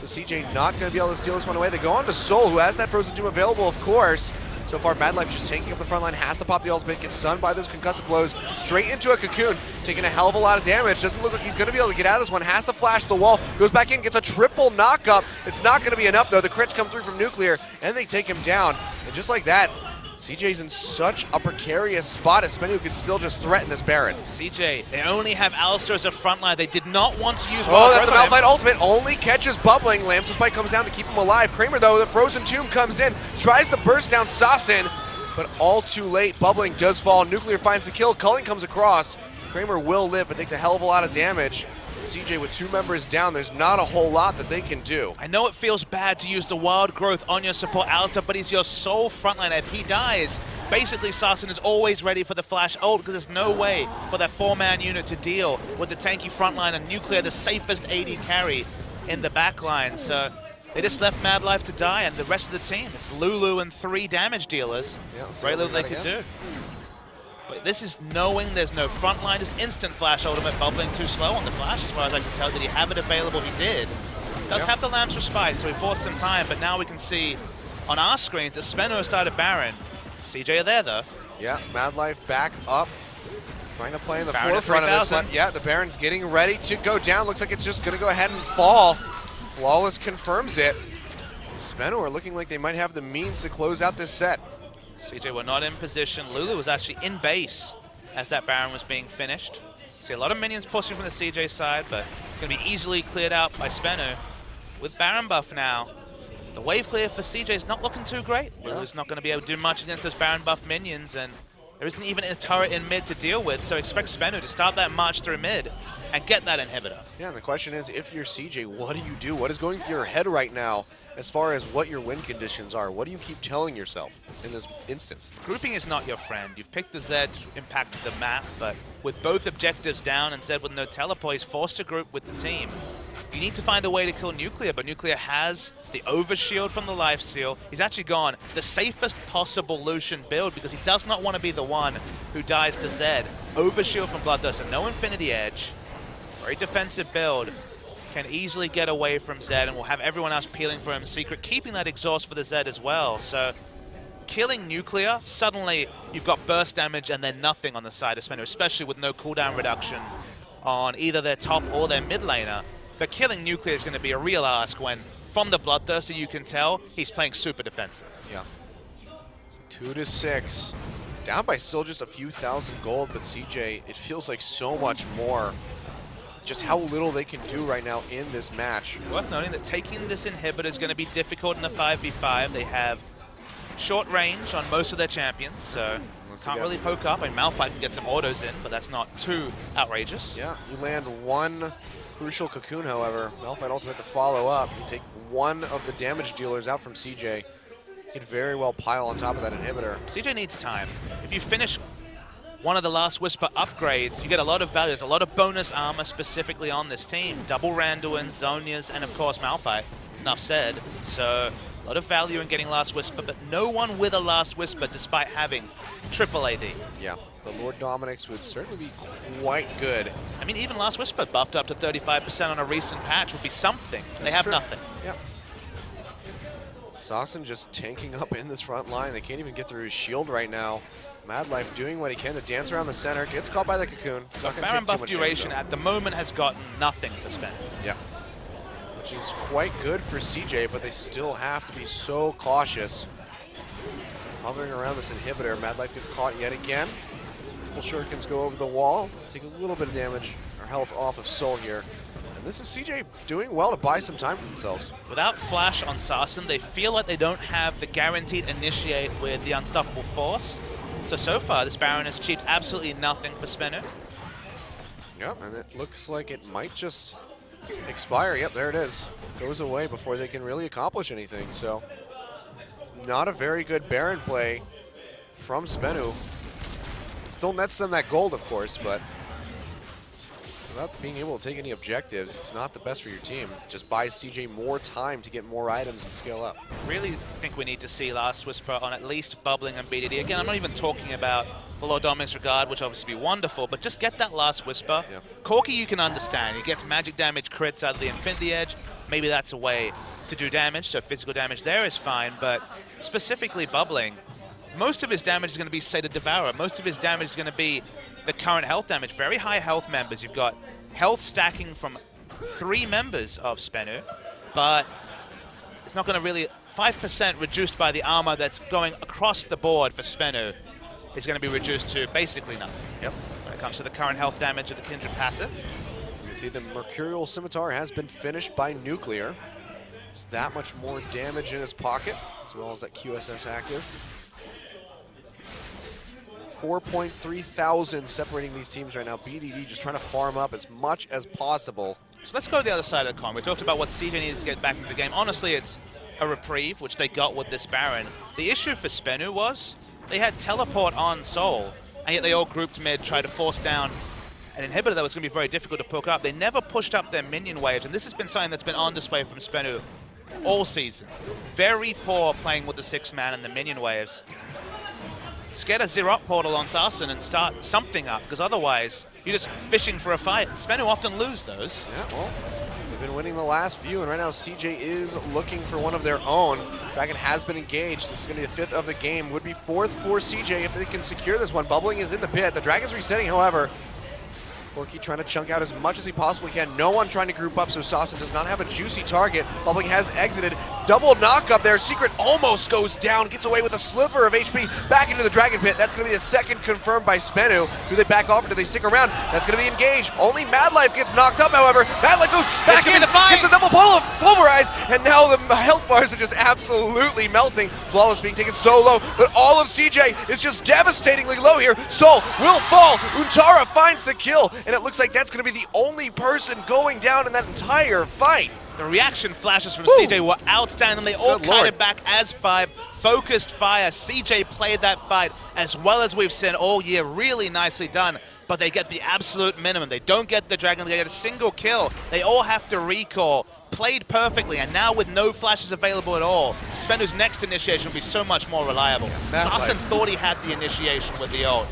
So CJ not going to be able to steal this one away. They go on to Soul, who has that Frozen Tomb available, of course. So far, Madlife just taking up the front line, has to pop the ultimate, gets stunned by those concussive blows, straight into a Cocoon, taking a hell of a lot of damage. Doesn't look like he's going to be able to get out of this one, has to flash the wall, goes back in, gets a triple knock-up. It's not going to be enough, though. The crits come through from Nuclear, and they take him down. And just like that, CJ's in such a precarious spot as SBENU could still just threaten this Baron. CJ, they only have Alistar as a front line. They did not want to use Oh, that's the Malphite ultimate. Only catches Bubbling. Lamps' Spike comes down to keep him alive. Kramer, though, the Frozen Tomb comes in, tries to burst down Sasin, but all too late. Bubbling does fall. Nuclear finds the kill. Culling comes across. Kramer will live, but takes a hell of a lot of damage. CJ with two members down, there's not a whole lot that they can do. I know it feels bad to use the wild growth on your support Alistar, but he's your sole frontliner. If he dies, basically Sasin is always ready for the flash ult because there's no way for that four-man unit to deal with the tanky frontline and Nuclear, the safest AD carry in the backline. So they just left Madlife to die, and the rest of the team, it's Lulu and 3 damage dealers. Yeah, very little they could do. But this is knowing there's no front line, just instant flash ultimate. Bubbling too slow on the flash as far as I can tell. Did he have it available? He did. Does have the Lamps Respite, so he bought some time, but now we can see on our screens that SBENU started Baron. CJ are there though. Yeah, Madlife back up. Trying to play in the Baron forefront of this one. Yeah, the Baron's getting ready to go down. Looks like it's just going to go ahead and fall. Flawless confirms it. SBENU are looking like they might have the means to close out this set. CJ were not in position. Lulu was actually in base as that Baron was being finished. See a lot of minions pushing from the CJ side, but going to be easily cleared out by SBENU. With Baron buff now, the wave clear for CJ is not looking too great. Lulu's not going to be able to do much against those Baron buff minions, and there isn't even a turret in mid to deal with, so expect SBENU to start that march through mid and get that inhibitor. Yeah, and the question is, if you're CJ, what do you do? What is going through your head right now as far as what your win conditions are? What do you keep telling yourself in this instance? Grouping is not your friend. You've picked the Zed to impact the map, but with both objectives down and Zed with no teleport, he's forced to group with the team. You need to find a way to kill Nuclear, but Nuclear has the overshield from the lifesteal. He's actually gone the safest possible Lucian build because he does not want to be the one who dies to Zed. Overshield from Bloodthirst and no Infinity Edge. Very defensive build. Can easily get away from Zed and will have everyone else peeling for him secret, keeping that exhaust for the Zed as well. So killing Nuclear, suddenly you've got burst damage and then nothing on the side of SBENU, especially with no cooldown reduction on either their top or their mid laner. But killing Nuclear is going to be a real ask when, from the Bloodthirster, you can tell he's playing super defensive. Yeah. 2-6. Down by still just a few thousand gold, but CJ, it feels like so much more. Just how little they can do right now in this match. Worth noting that taking this inhibitor is going to be difficult in a 5v5. They have short range on most of their champions, so can't really poke up. I mean, Malphite can get some autos in, but that's not too outrageous. Yeah, you land one crucial cocoon, however. Malphite ultimate to follow up. You take one of the damage dealers out from CJ. You could very well pile on top of that inhibitor. CJ needs time. If you finish one of the Last Whisper upgrades, you get a lot of value. There's a lot of bonus armor specifically on this team. Double Randuins, Zonias, and of course Malphite. Enough said. So a lot of value in getting Last Whisper, but no one with a Last Whisper despite having triple AD. Yeah, the Lord Dominix would certainly be quite good. I mean, even Last Whisper buffed up to 35% on a recent patch would be something. They have nothing. Yeah. Sasson just tanking up in this front line. They can't even get through his shield right now. Madlife doing what he can to dance around the center, gets caught by the cocoon. Baron buff duration at the moment has gotten nothing for SBENU. Yeah. Which is quite good for CJ, but they still have to be so cautious. Hovering around this inhibitor, Madlife gets caught yet again. Couple shurikens go over the wall, take a little bit of damage or health off of Soul here. And this is CJ doing well to buy some time for themselves. Without Flash on Sasson, they feel like they don't have the guaranteed initiate with the Unstoppable Force. So far, this Baron has achieved absolutely nothing for SBENU. Yep, and it looks like it might just expire. Yep, there it is. Goes away before they can really accomplish anything. So, not a very good Baron play from SBENU. Still nets them that gold, of course, but without being able to take any objectives, it's not the best for your team. Just buys CJ more time to get more items and scale up. Really think we need to see Last Whisper on at least Bubbling and BDD. Again, I'm not even talking about the Lord Dominix Regard, which obviously be wonderful, but just get that Last Whisper. Yeah. Corki you can understand. He gets magic damage crits out of the Infinity Edge. Maybe that's a way to do damage, so physical damage there is fine, but specifically Bubbling, most of his damage is going to be Sated Devourer. Most of his damage is going to be the current health damage. Very high health members. You've got health stacking from 3 members of SBENU, but it's not going to really... 5% reduced by the armor that's going across the board for SBENU is going to be reduced to basically nothing. Yep. When it comes to the current health damage of the Kindred passive. You can see the Mercurial Scimitar has been finished by Nuclear. Just that much more damage in his pocket, as well as that QSS active. 4.3 thousand separating these teams right now. BDD just trying to farm up as much as possible. So let's go to the other side of the coin. We talked about what CJ needed to get back into the game. Honestly, it's a reprieve, which they got with this Baron. The issue for SBENU was they had teleport on Soul, and yet they all grouped mid, tried to force down an inhibitor that was going to be very difficult to pick up. They never pushed up their minion waves, and this has been something that's been on display from SBENU all season. Very poor playing with the 6-man and the minion waves. Just get a zero-up portal on Sasson and start something up, because otherwise you're just fishing for a fight. SBENU often lose those. Yeah, well, they've been winning the last few, and right now CJ is looking for one of their own. Dragon has been engaged. This is going to be the 5th of the game. Would be 4th for CJ if they can secure this one. Bubbling is in the pit. The Dragon's resetting, however. Corky trying to chunk out as much as he possibly can. No one trying to group up, so Sassen does not have a juicy target. Public has exited. Double knock up there. Secret almost goes down, gets away with a sliver of HP back into the Dragon Pit. That's going to be the second confirmed by SBENU. Do they back off or do they stick around? That's going to be engaged. Only Mad Life gets knocked up, however. Mad Life goes back in, the fight. gets the double pulverize, and now the health bars are just absolutely melting. Flawless being taken so low, but all of CJ is just devastatingly low here. Soul will fall. Untara finds the kill, and it looks like that's going to be the only person going down in that entire fight. The reaction flashes from CJ were outstanding. They all kited back as 5. Focused fire. CJ played that fight as well as we've seen all year. Really nicely done. But they get the absolute minimum. They don't get the Dragon. They get a single kill. They all have to recall. Played perfectly, and now with no flashes available at all, SBENU's next initiation will be so much more reliable. Sassen thought he had the initiation with the ult,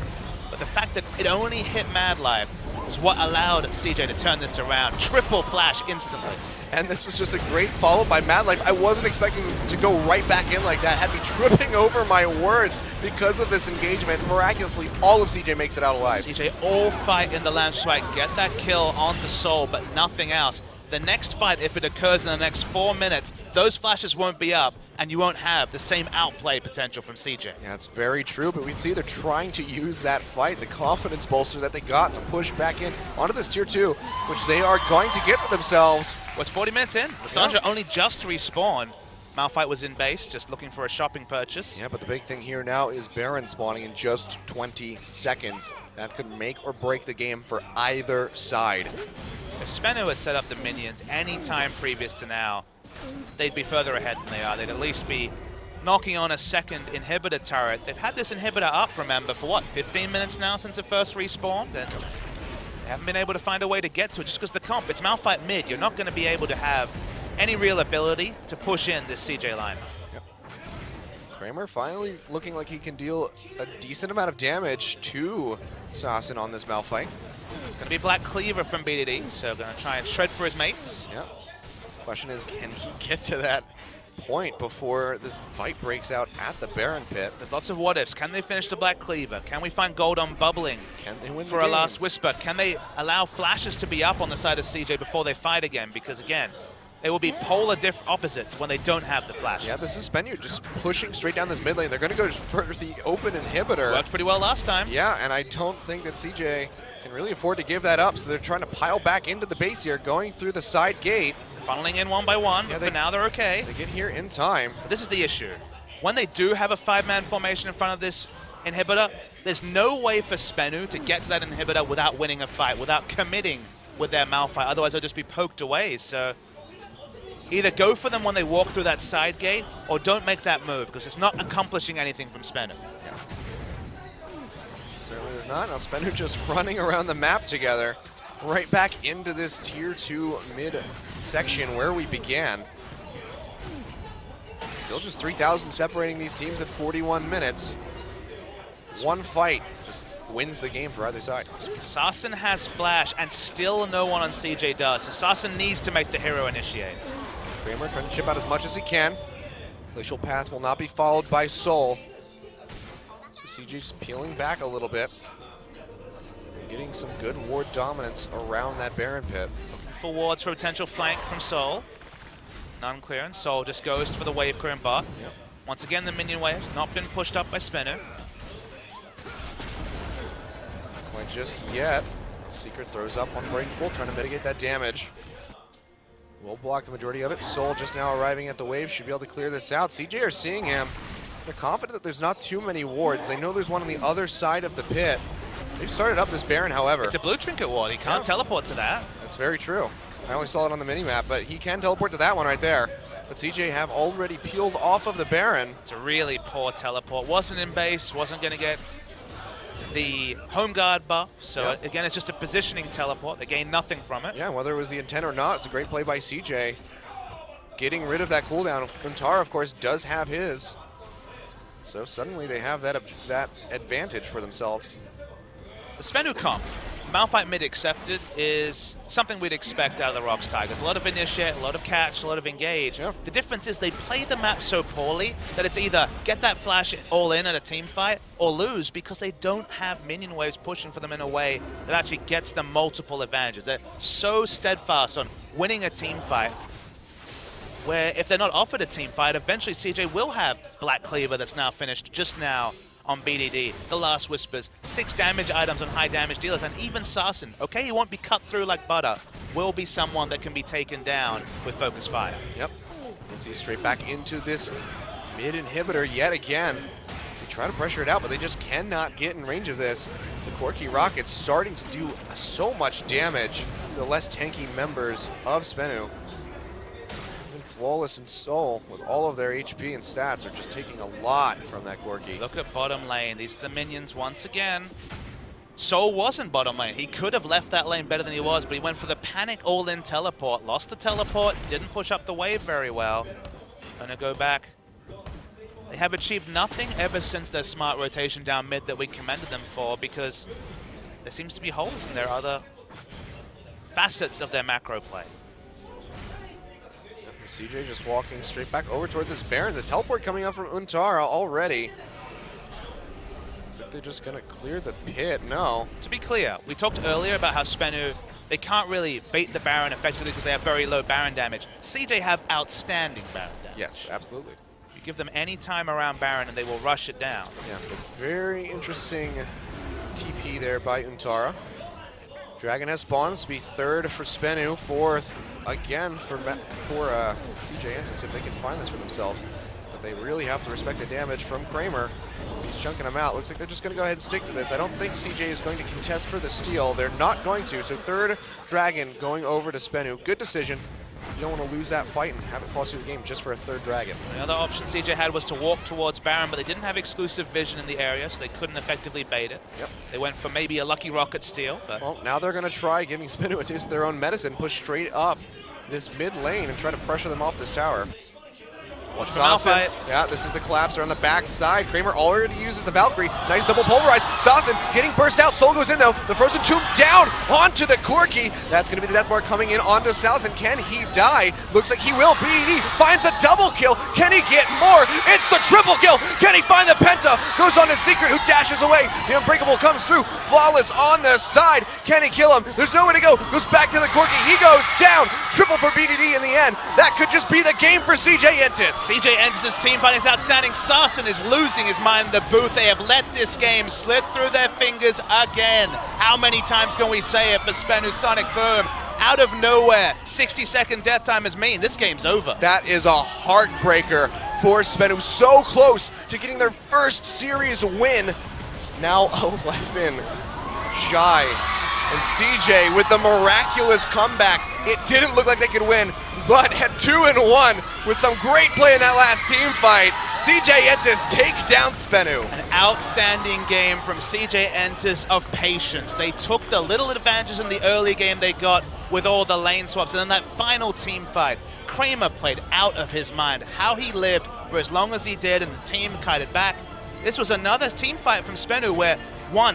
but the fact that it only hit Mad Life was what allowed CJ to turn this around. Triple flash instantly. And this was just a great follow by Mad Life. I wasn't expecting to go right back in like that. Had me tripping over my words because of this engagement. Miraculously, all of CJ makes it out alive. CJ all fight in the lounge so I get that kill onto Soul, but nothing else. The next fight, if it occurs in the next 4 minutes, those flashes won't be up, and you won't have the same outplay potential from CJ. Yeah, it's very true, but we see they're trying to use that fight, the confidence bolster that they got to push back in onto this tier 2, which they are going to get for themselves. Well, it's 40 minutes in. Lissandra only just respawned. Malphite was in base, just looking for a shopping purchase. Yeah, but the big thing here now is Baron spawning in just 20 seconds. That could make or break the game for either side. If SBENU had set up the minions any time previous to now, they'd be further ahead than they are. They'd at least be knocking on a second inhibitor turret. They've had this inhibitor up, remember, for what, 15 minutes now since it first respawned? And they haven't been able to find a way to get to it just because the comp, it's Malphite mid. You're not going to be able to have any real ability to push in this CJ line. Yep. Kramer finally looking like he can deal a decent amount of damage to Sassen on this Malphite. It's going to be Black Cleaver from BDD, so going to try and shred for his mates. Yeah. Question is, can he get to that point before this fight breaks out at the Baron Pit? There's lots of what ifs. Can they finish the Black Cleaver? Can we find gold on bubbling Can they win for a last whisper? Can they allow flashes to be up on the side of CJ before they fight again? Because again, they will be polar opposites when they don't have the flashes. Yeah, this is SBENU just pushing straight down this mid lane. They're going to go for the open inhibitor. Worked pretty well last time. Yeah, and I don't think that CJ can really afford to give that up, so they're trying to pile back into the base here, going through the side gate. Funneling in one by one, but for now they're okay. They get here in time. But this is the issue. When they do have a 5-man formation in front of this inhibitor, there's no way for SBENU to get to that inhibitor without winning a fight, without committing with their Malphite. Otherwise they'll just be poked away. So either go for them when they walk through that side gate, or don't make that move, because it's not accomplishing anything from SBENU. Yeah. Certainly is not. Now SBENU just running around the map together, right back into this tier 2 mid section where we began. Still just 3,000 separating these teams at 41 minutes. One fight just wins the game for either side. Sassen has flash, and still no one on CJ does. So Sassen needs to make the hero initiate. Kramer trying to chip out as much as he can. Glacial Path will not be followed by Soul. So CJ's peeling back a little bit. And getting some good ward dominance around that Baron Pit. Full wards for a potential flank from Soul. None clearance. Soul just goes for the wave clear and bot. Yep. Once again, the minion wave's not been pushed up by SBENU. Quite just yet. Secret throws up Unbreakable, trying to mitigate that damage. Will block the majority of it. Soul just now arriving at the wave, should be able to clear this out. CJ are seeing him. They're confident that there's not too many wards. They know there's one on the other side of the pit. They've started up this Baron, however. It's a blue trinket ward. He can't teleport to that. That's very true. I only saw it on the minimap, but he can teleport to that one right there. But CJ have already peeled off of the Baron. It's a really poor teleport. Wasn't in base, wasn't going to get the home guard buff. So again, it's just a positioning teleport. They gain nothing from it. Yeah, whether it was the intent or not, it's a great play by CJ. Getting rid of that cooldown. Untara, of course, does have his. So suddenly they have that advantage for themselves. The SBENU comp Malphite mid accepted is something we'd expect out of the Rocks Tigers. A lot of initiate, a lot of catch, a lot of engage. Yeah. The difference is they play the map so poorly that it's either get that flash all in at a team fight or lose because they don't have minion waves pushing for them in a way that actually gets them multiple advantages. They're so steadfast on winning a team fight where if they're not offered a team fight, eventually CJ will have Black Cleaver that's now finished just now on BDD, the Last Whispers, 6 damage items on high damage dealers, and even Sarsen, okay, he won't be cut through like butter, will be someone that can be taken down with Focus Fire. Yep. We'll see straight back into this mid inhibitor yet again. They try to pressure it out, but they just cannot get in range of this. The Corki Rockets starting to do so much damage to the less tanky members of SBENU. Flawless and Soul, with all of their HP and stats, are just taking a lot from that Corki. Look at bottom lane. These are the minions once again. Soul was in bottom lane. He could have left that lane better than he was, but he went for the panic all-in teleport. Lost the teleport, didn't push up the wave very well. Gonna go back. They have achieved nothing ever since their smart rotation down mid that we commended them for, because there seems to be holes in their other facets of their macro play. CJ just walking straight back over toward this Baron. The teleport coming up from Untara already. Looks like they're just going to clear the pit. No. To be clear, we talked earlier about how SBENU, they can't really bait the Baron effectively because they have very low Baron damage. CJ have outstanding Baron damage. Yes, absolutely. You give them any time around Baron and they will rush it down. Yeah, but very interesting TP there by Untara. Dragon has spawns to be third for SBENU, fourth again for CJ Entus if they can find this for themselves. But they really have to respect the damage from Kramer. He's chunking them out. Looks like they're just going to go ahead and stick to this. I don't think CJ is going to contest for the steal. They're not going to. So third Dragon going over to SBENU. Good decision. You don't want to lose that fight and have it cost you the game just for a third Dragon. The other option CJ had was to walk towards Baron, but they didn't have exclusive vision in the area, so they couldn't effectively bait it. Yep. They went for maybe a lucky rocket steal. But well, now they're going to try giving SBENU a taste of their own medicine, push straight up this mid lane and try to pressure them off this tower. Watch the Malphite. Yeah, this is the collapse on the back side. Kramer already uses the Valkyrie. Nice double pulverize. Sarsen getting burst out. Soul goes in though. The Frozen Tomb down onto the Corki. That's going to be the death mark coming in onto Sarsen. Can he die? Looks like he will. BDD finds a double kill. Can he get more? It's the triple kill. Can he find the Penta? Goes on to Secret, who dashes away. The Unbreakable comes through. Flawless on the side. Can he kill him? There's nowhere to go. Goes back to the Corki. He goes down. Triple for BDD in the end. That could just be the game for CJ Entus. CJ Entus' team fight is outstanding. Sarsen is losing his mind in the booth. They have let this game slip through their fingers again. How many times can we say it for SBENU Sonicboom? Out of nowhere, 60-second death time is mean. This game's over. That is a heartbreaker for SBENU. So close to getting their first series win. Now 11 shy. And CJ with the miraculous comeback. It didn't look like they could win, but at 2-1 with some great play in that last team fight, CJ Entus take down SBENU. An outstanding game from CJ Entus of patience. They took the little advantages in the early game they got with all the lane swaps, and then that final team fight, Kramer played out of his mind. How he lived for as long as he did, and the team kited back. This was another team fight from SBENU where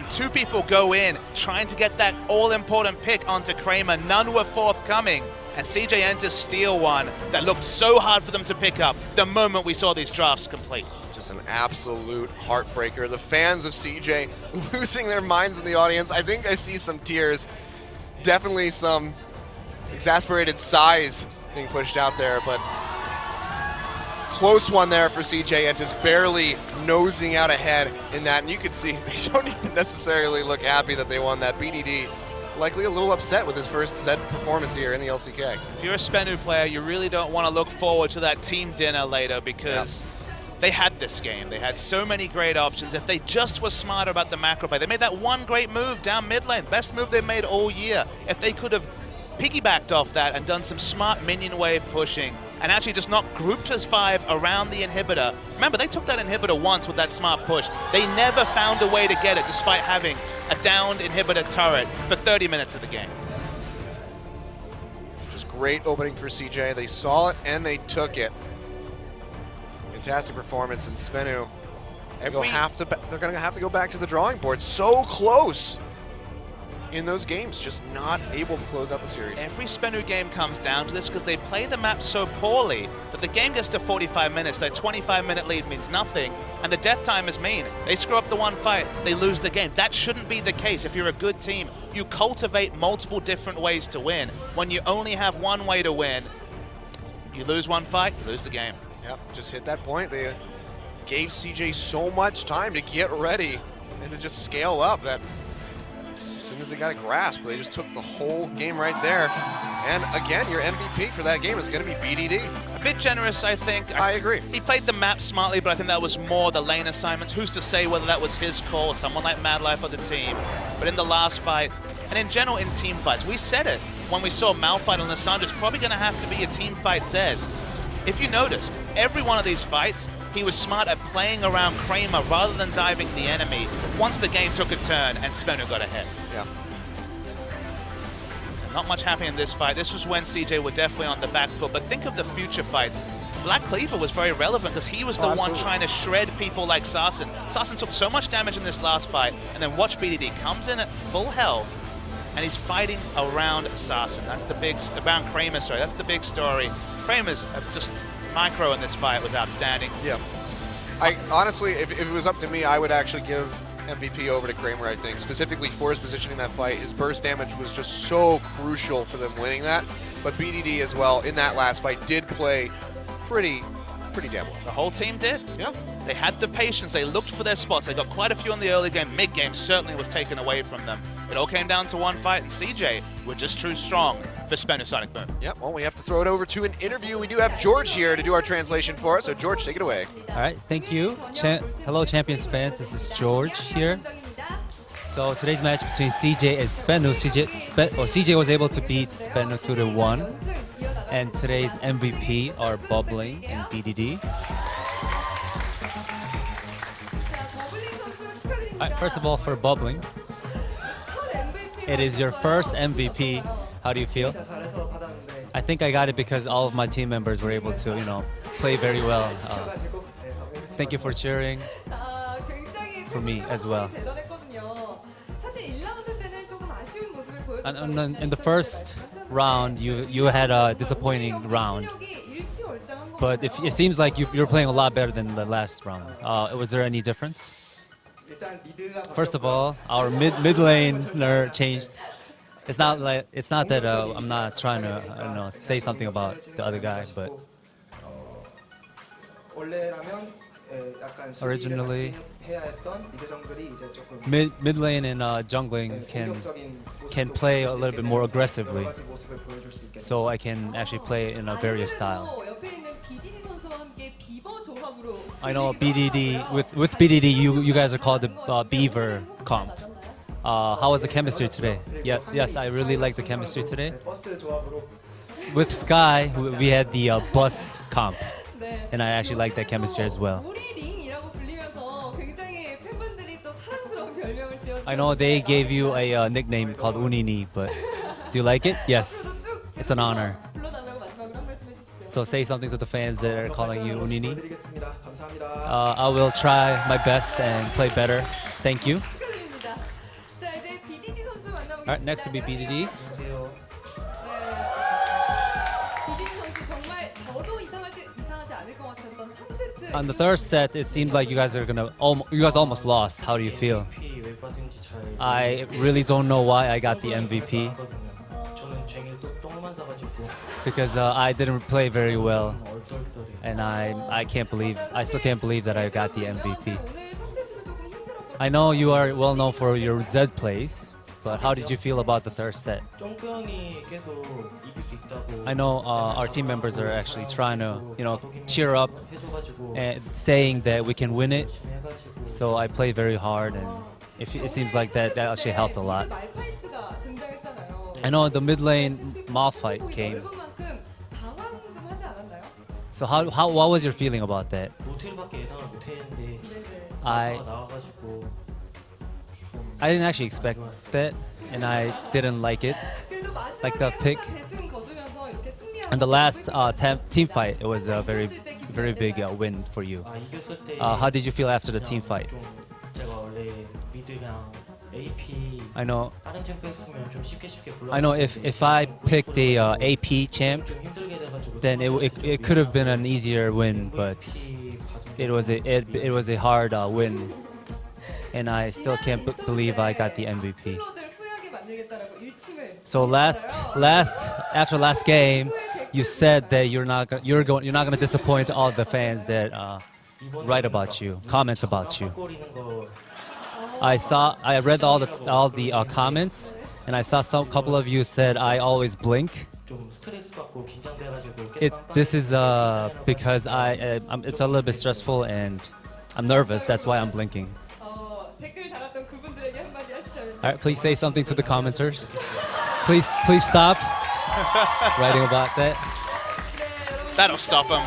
two people go in trying to get that all-important pick onto Kramer. None were forthcoming, and CJ Entus steal one that looked so hard for them to pick up the moment we saw these drafts complete. Just an absolute heartbreaker. The fans of CJ losing their minds in the audience. I think I see some tears. Definitely some exasperated sighs being pushed out there, but close one there for CJ Entus, barely nosing out ahead in that, and you can see they don't even necessarily look happy that they won that. BDD likely a little upset with his first Zed performance here in the LCK. If you're a SBENU player, you really don't want to look forward to that team dinner later because they had this game. They had so many great options. If they just were smarter about the macro play, they made that one great move down mid lane, best move they've made all year. If they could have piggybacked off that and done some smart minion wave pushing and actually just not grouped as 5 around the inhibitor. Remember, they took that inhibitor once with that smart push. They never found a way to get it despite having a downed inhibitor turret for 30 minutes of the game. Just great opening for CJ. They saw it and they took it. Fantastic performance, in SBENU they're going to have to go back to the drawing board. So close in those games, just not able to close out the series. Every SBENU game comes down to this because they play the map so poorly that the game gets to 45 minutes, their 25-minute lead means nothing, and the death time is mean. They screw up the one fight, they lose the game. That shouldn't be the case. If you're a good team, you cultivate multiple different ways to win. When you only have one way to win, you lose one fight, you lose the game. Yep, just hit that point. They gave CJ so much time to get ready and to just scale up that as soon as they got a grasp, they just took the whole game right there. And again, your MVP for that game is going to be BDD. A bit generous, I think. I agree. He played the map smartly, but I think that was more the lane assignments. Who's to say whether that was his call or someone like Madlife or the team? But in the last fight, and in general in team fights, we said it when we saw Malphite on Lissandra, it's probably going to have to be a team fight Zed. If you noticed, every one of these fights, he was smart at playing around Kramer rather than diving the enemy once the game took a turn and SBENU got ahead. Yeah. Not much happening in this fight. This was when CJ were definitely on the back foot, but think of the future fights. Black Cleaver was very relevant because he was the one trying to shred people like Sarsen. Sarsen took so much damage in this last fight, and then watch BDD comes in at full health, and he's fighting around Sarsen. That's the big, around Kramer, sorry, that's the big story. Kramer's just micro in this fight was outstanding. Yeah. I honestly, if it was up to me, I would actually give MVP over to Kramer, I think, specifically for his position in that fight. His burst damage was just so crucial for them winning that. But BDD as well, in that last fight, did play pretty damn well. The whole team did. Yeah. They had the patience, they looked for their spots, they got quite a few in the early game, mid-game certainly was taken away from them. It all came down to one fight, and CJ were just too strong for SBENU Sonicboom. Yep, well, we have to throw it over to an interview. We do have George here to do our translation for us, so George, take it away. All right, thank you. Hello, Champions fans. This is George here. So today's match between CJ and SBENU. CJ was able to beat SBENU 2-1. And today's MVP are Bubbling and BDD. All right, first of all, for Bubbling, it is your first MVP. How do you feel? I think I got it because all of my team members were able to, play very well. Thank you for cheering for me as well. And in the first round, you had a disappointing round, but it seems like you're playing a lot better than the last round. Was there any difference? First of all, our mid laner changed. It's not that I'm not trying to say something about the other guy, but originally mid lane and jungling can play a little bit more aggressively, so I can actually play in a various style. I know BDD with BDD you guys are called the Beaver comp. How was the chemistry today? Yes, I really like the chemistry today. With Sky, we had the bus comp, and I actually like that chemistry as well. I know they gave you a nickname called Unini, but do you like it? Yes, it's an honor. So say something to the fans that are calling you Unini. I will try my best and play better. Thank you. All right, next will be BDD. On the third set, it seems like you guys almost lost. How do you feel? I really don't know why I got the MVP. Because I didn't play very well, and I still can't believe that I got the MVP. I know you are well known for your Zed plays, but how did you feel about the third set? I know our team members are actually trying to, cheer up and saying that we can win it. So I played very hard, and it seems like that actually helped a lot. I know the mid lane mouth fight came. So what was your feeling about that? I didn't actually expect that, and I didn't like it, like the pick. And the last team fight, it was a very, very big win for you. How did you feel after the team fight? I know. I know if I picked the AP champ, then it could have been an easier win, but it was a hard win, and I still can't believe I got the MVP. So after last game, you said that you're not gonna disappoint all the fans that write about you, comment about you. I read all the comments, and I saw couple of you said I always blink. This is because it's a little bit stressful and I'm nervous. That's why I'm blinking. All right, please say something to the commenters. Please stop writing about that. That'll stop him.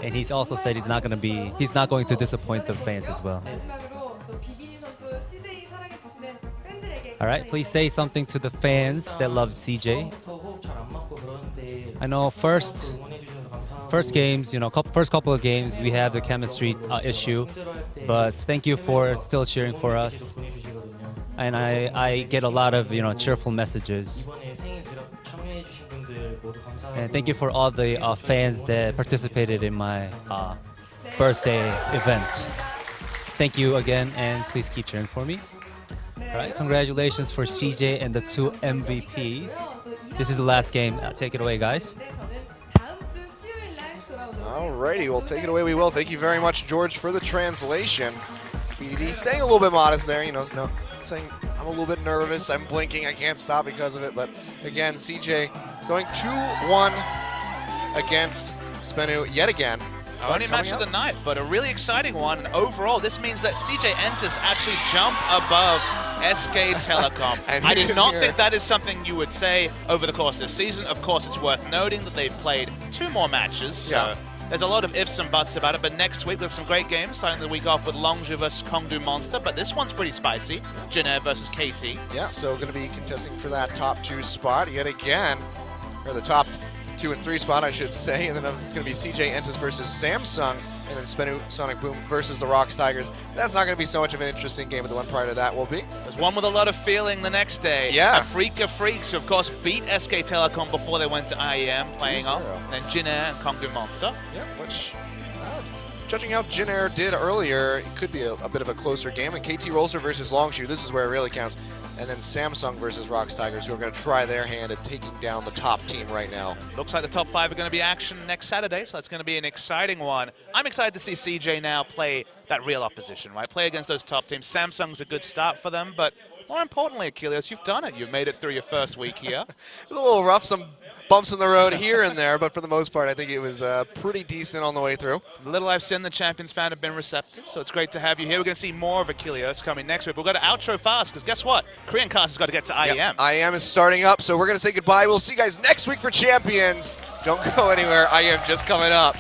And he's also said he's not going to disappoint the fans as well. All right, please say something to the fans that love CJ. I know first games, first couple of games we have the chemistry issue, but thank you for still cheering for us. And I get a lot of cheerful messages. And thank you for all the fans that participated in my birthday event. Thank you again, and please keep cheering for me. All right, congratulations for CJ and the 2 MVPs. This is the last game. Take it away, guys. Alrighty, well, take it away we will. Thank you very much, George, for the translation. BD staying a little bit modest there, saying I'm a little bit nervous, I'm blinking, I can't stop because of it. But again, CJ going 2-1 against SBENU yet again. Only match of the night, but a really exciting one. And overall, this means that CJ Entus actually jump above SK Telecom. I did not think that is something you would say over the course of the season. Of course, it's worth noting that they've played 2 more matches, so there's a lot of ifs and buts about it. But next week, there's some great games, starting the week off with Longju versus Kongdu Monster, but this one's pretty spicy. Jin versus KT. Yeah, so going to be contesting for that top 2 spot yet again, or the top 2 and 3 spot, I should say, and then it's going to be CJ Entus versus Samsung, and then SBENU Sonicboom versus the Rocks Tigers. That's not going to be so much of an interesting game, but the one prior to that will be. There's one with a lot of feeling the next day. Yeah. Afrika Freaks, who of course beat SK Telecom before they went to IEM, playing off. And then Jin and Kongdu Monster. Yeah, which, judging how Jin did earlier, it could be a bit of a closer game. And KT Rolster versus Longshu, this is where it really counts. And then Samsung versus Rocks Tigers, who are going to try their hand at taking down the top team right now. Looks like the top 5 are going to be action next Saturday, so that's going to be an exciting one. I'm excited to see CJ now play that real opposition, right? Play against those top teams. Samsung's a good start for them, but more importantly, Achilles, you've done it. You've made it through your first week here. It was a little rough, some bumps in the road here and there, but for the most part, I think it was pretty decent on the way through. From the little I've seen, the Champions fan have been receptive, so it's great to have you here. We're going to see more of Achilles coming next week. We've got to outro fast, because guess what? Korean Cast has got to get to IEM. Yep, IEM is starting up, so we're going to say goodbye. We'll see you guys next week for Champions. Don't go anywhere. IEM just coming up.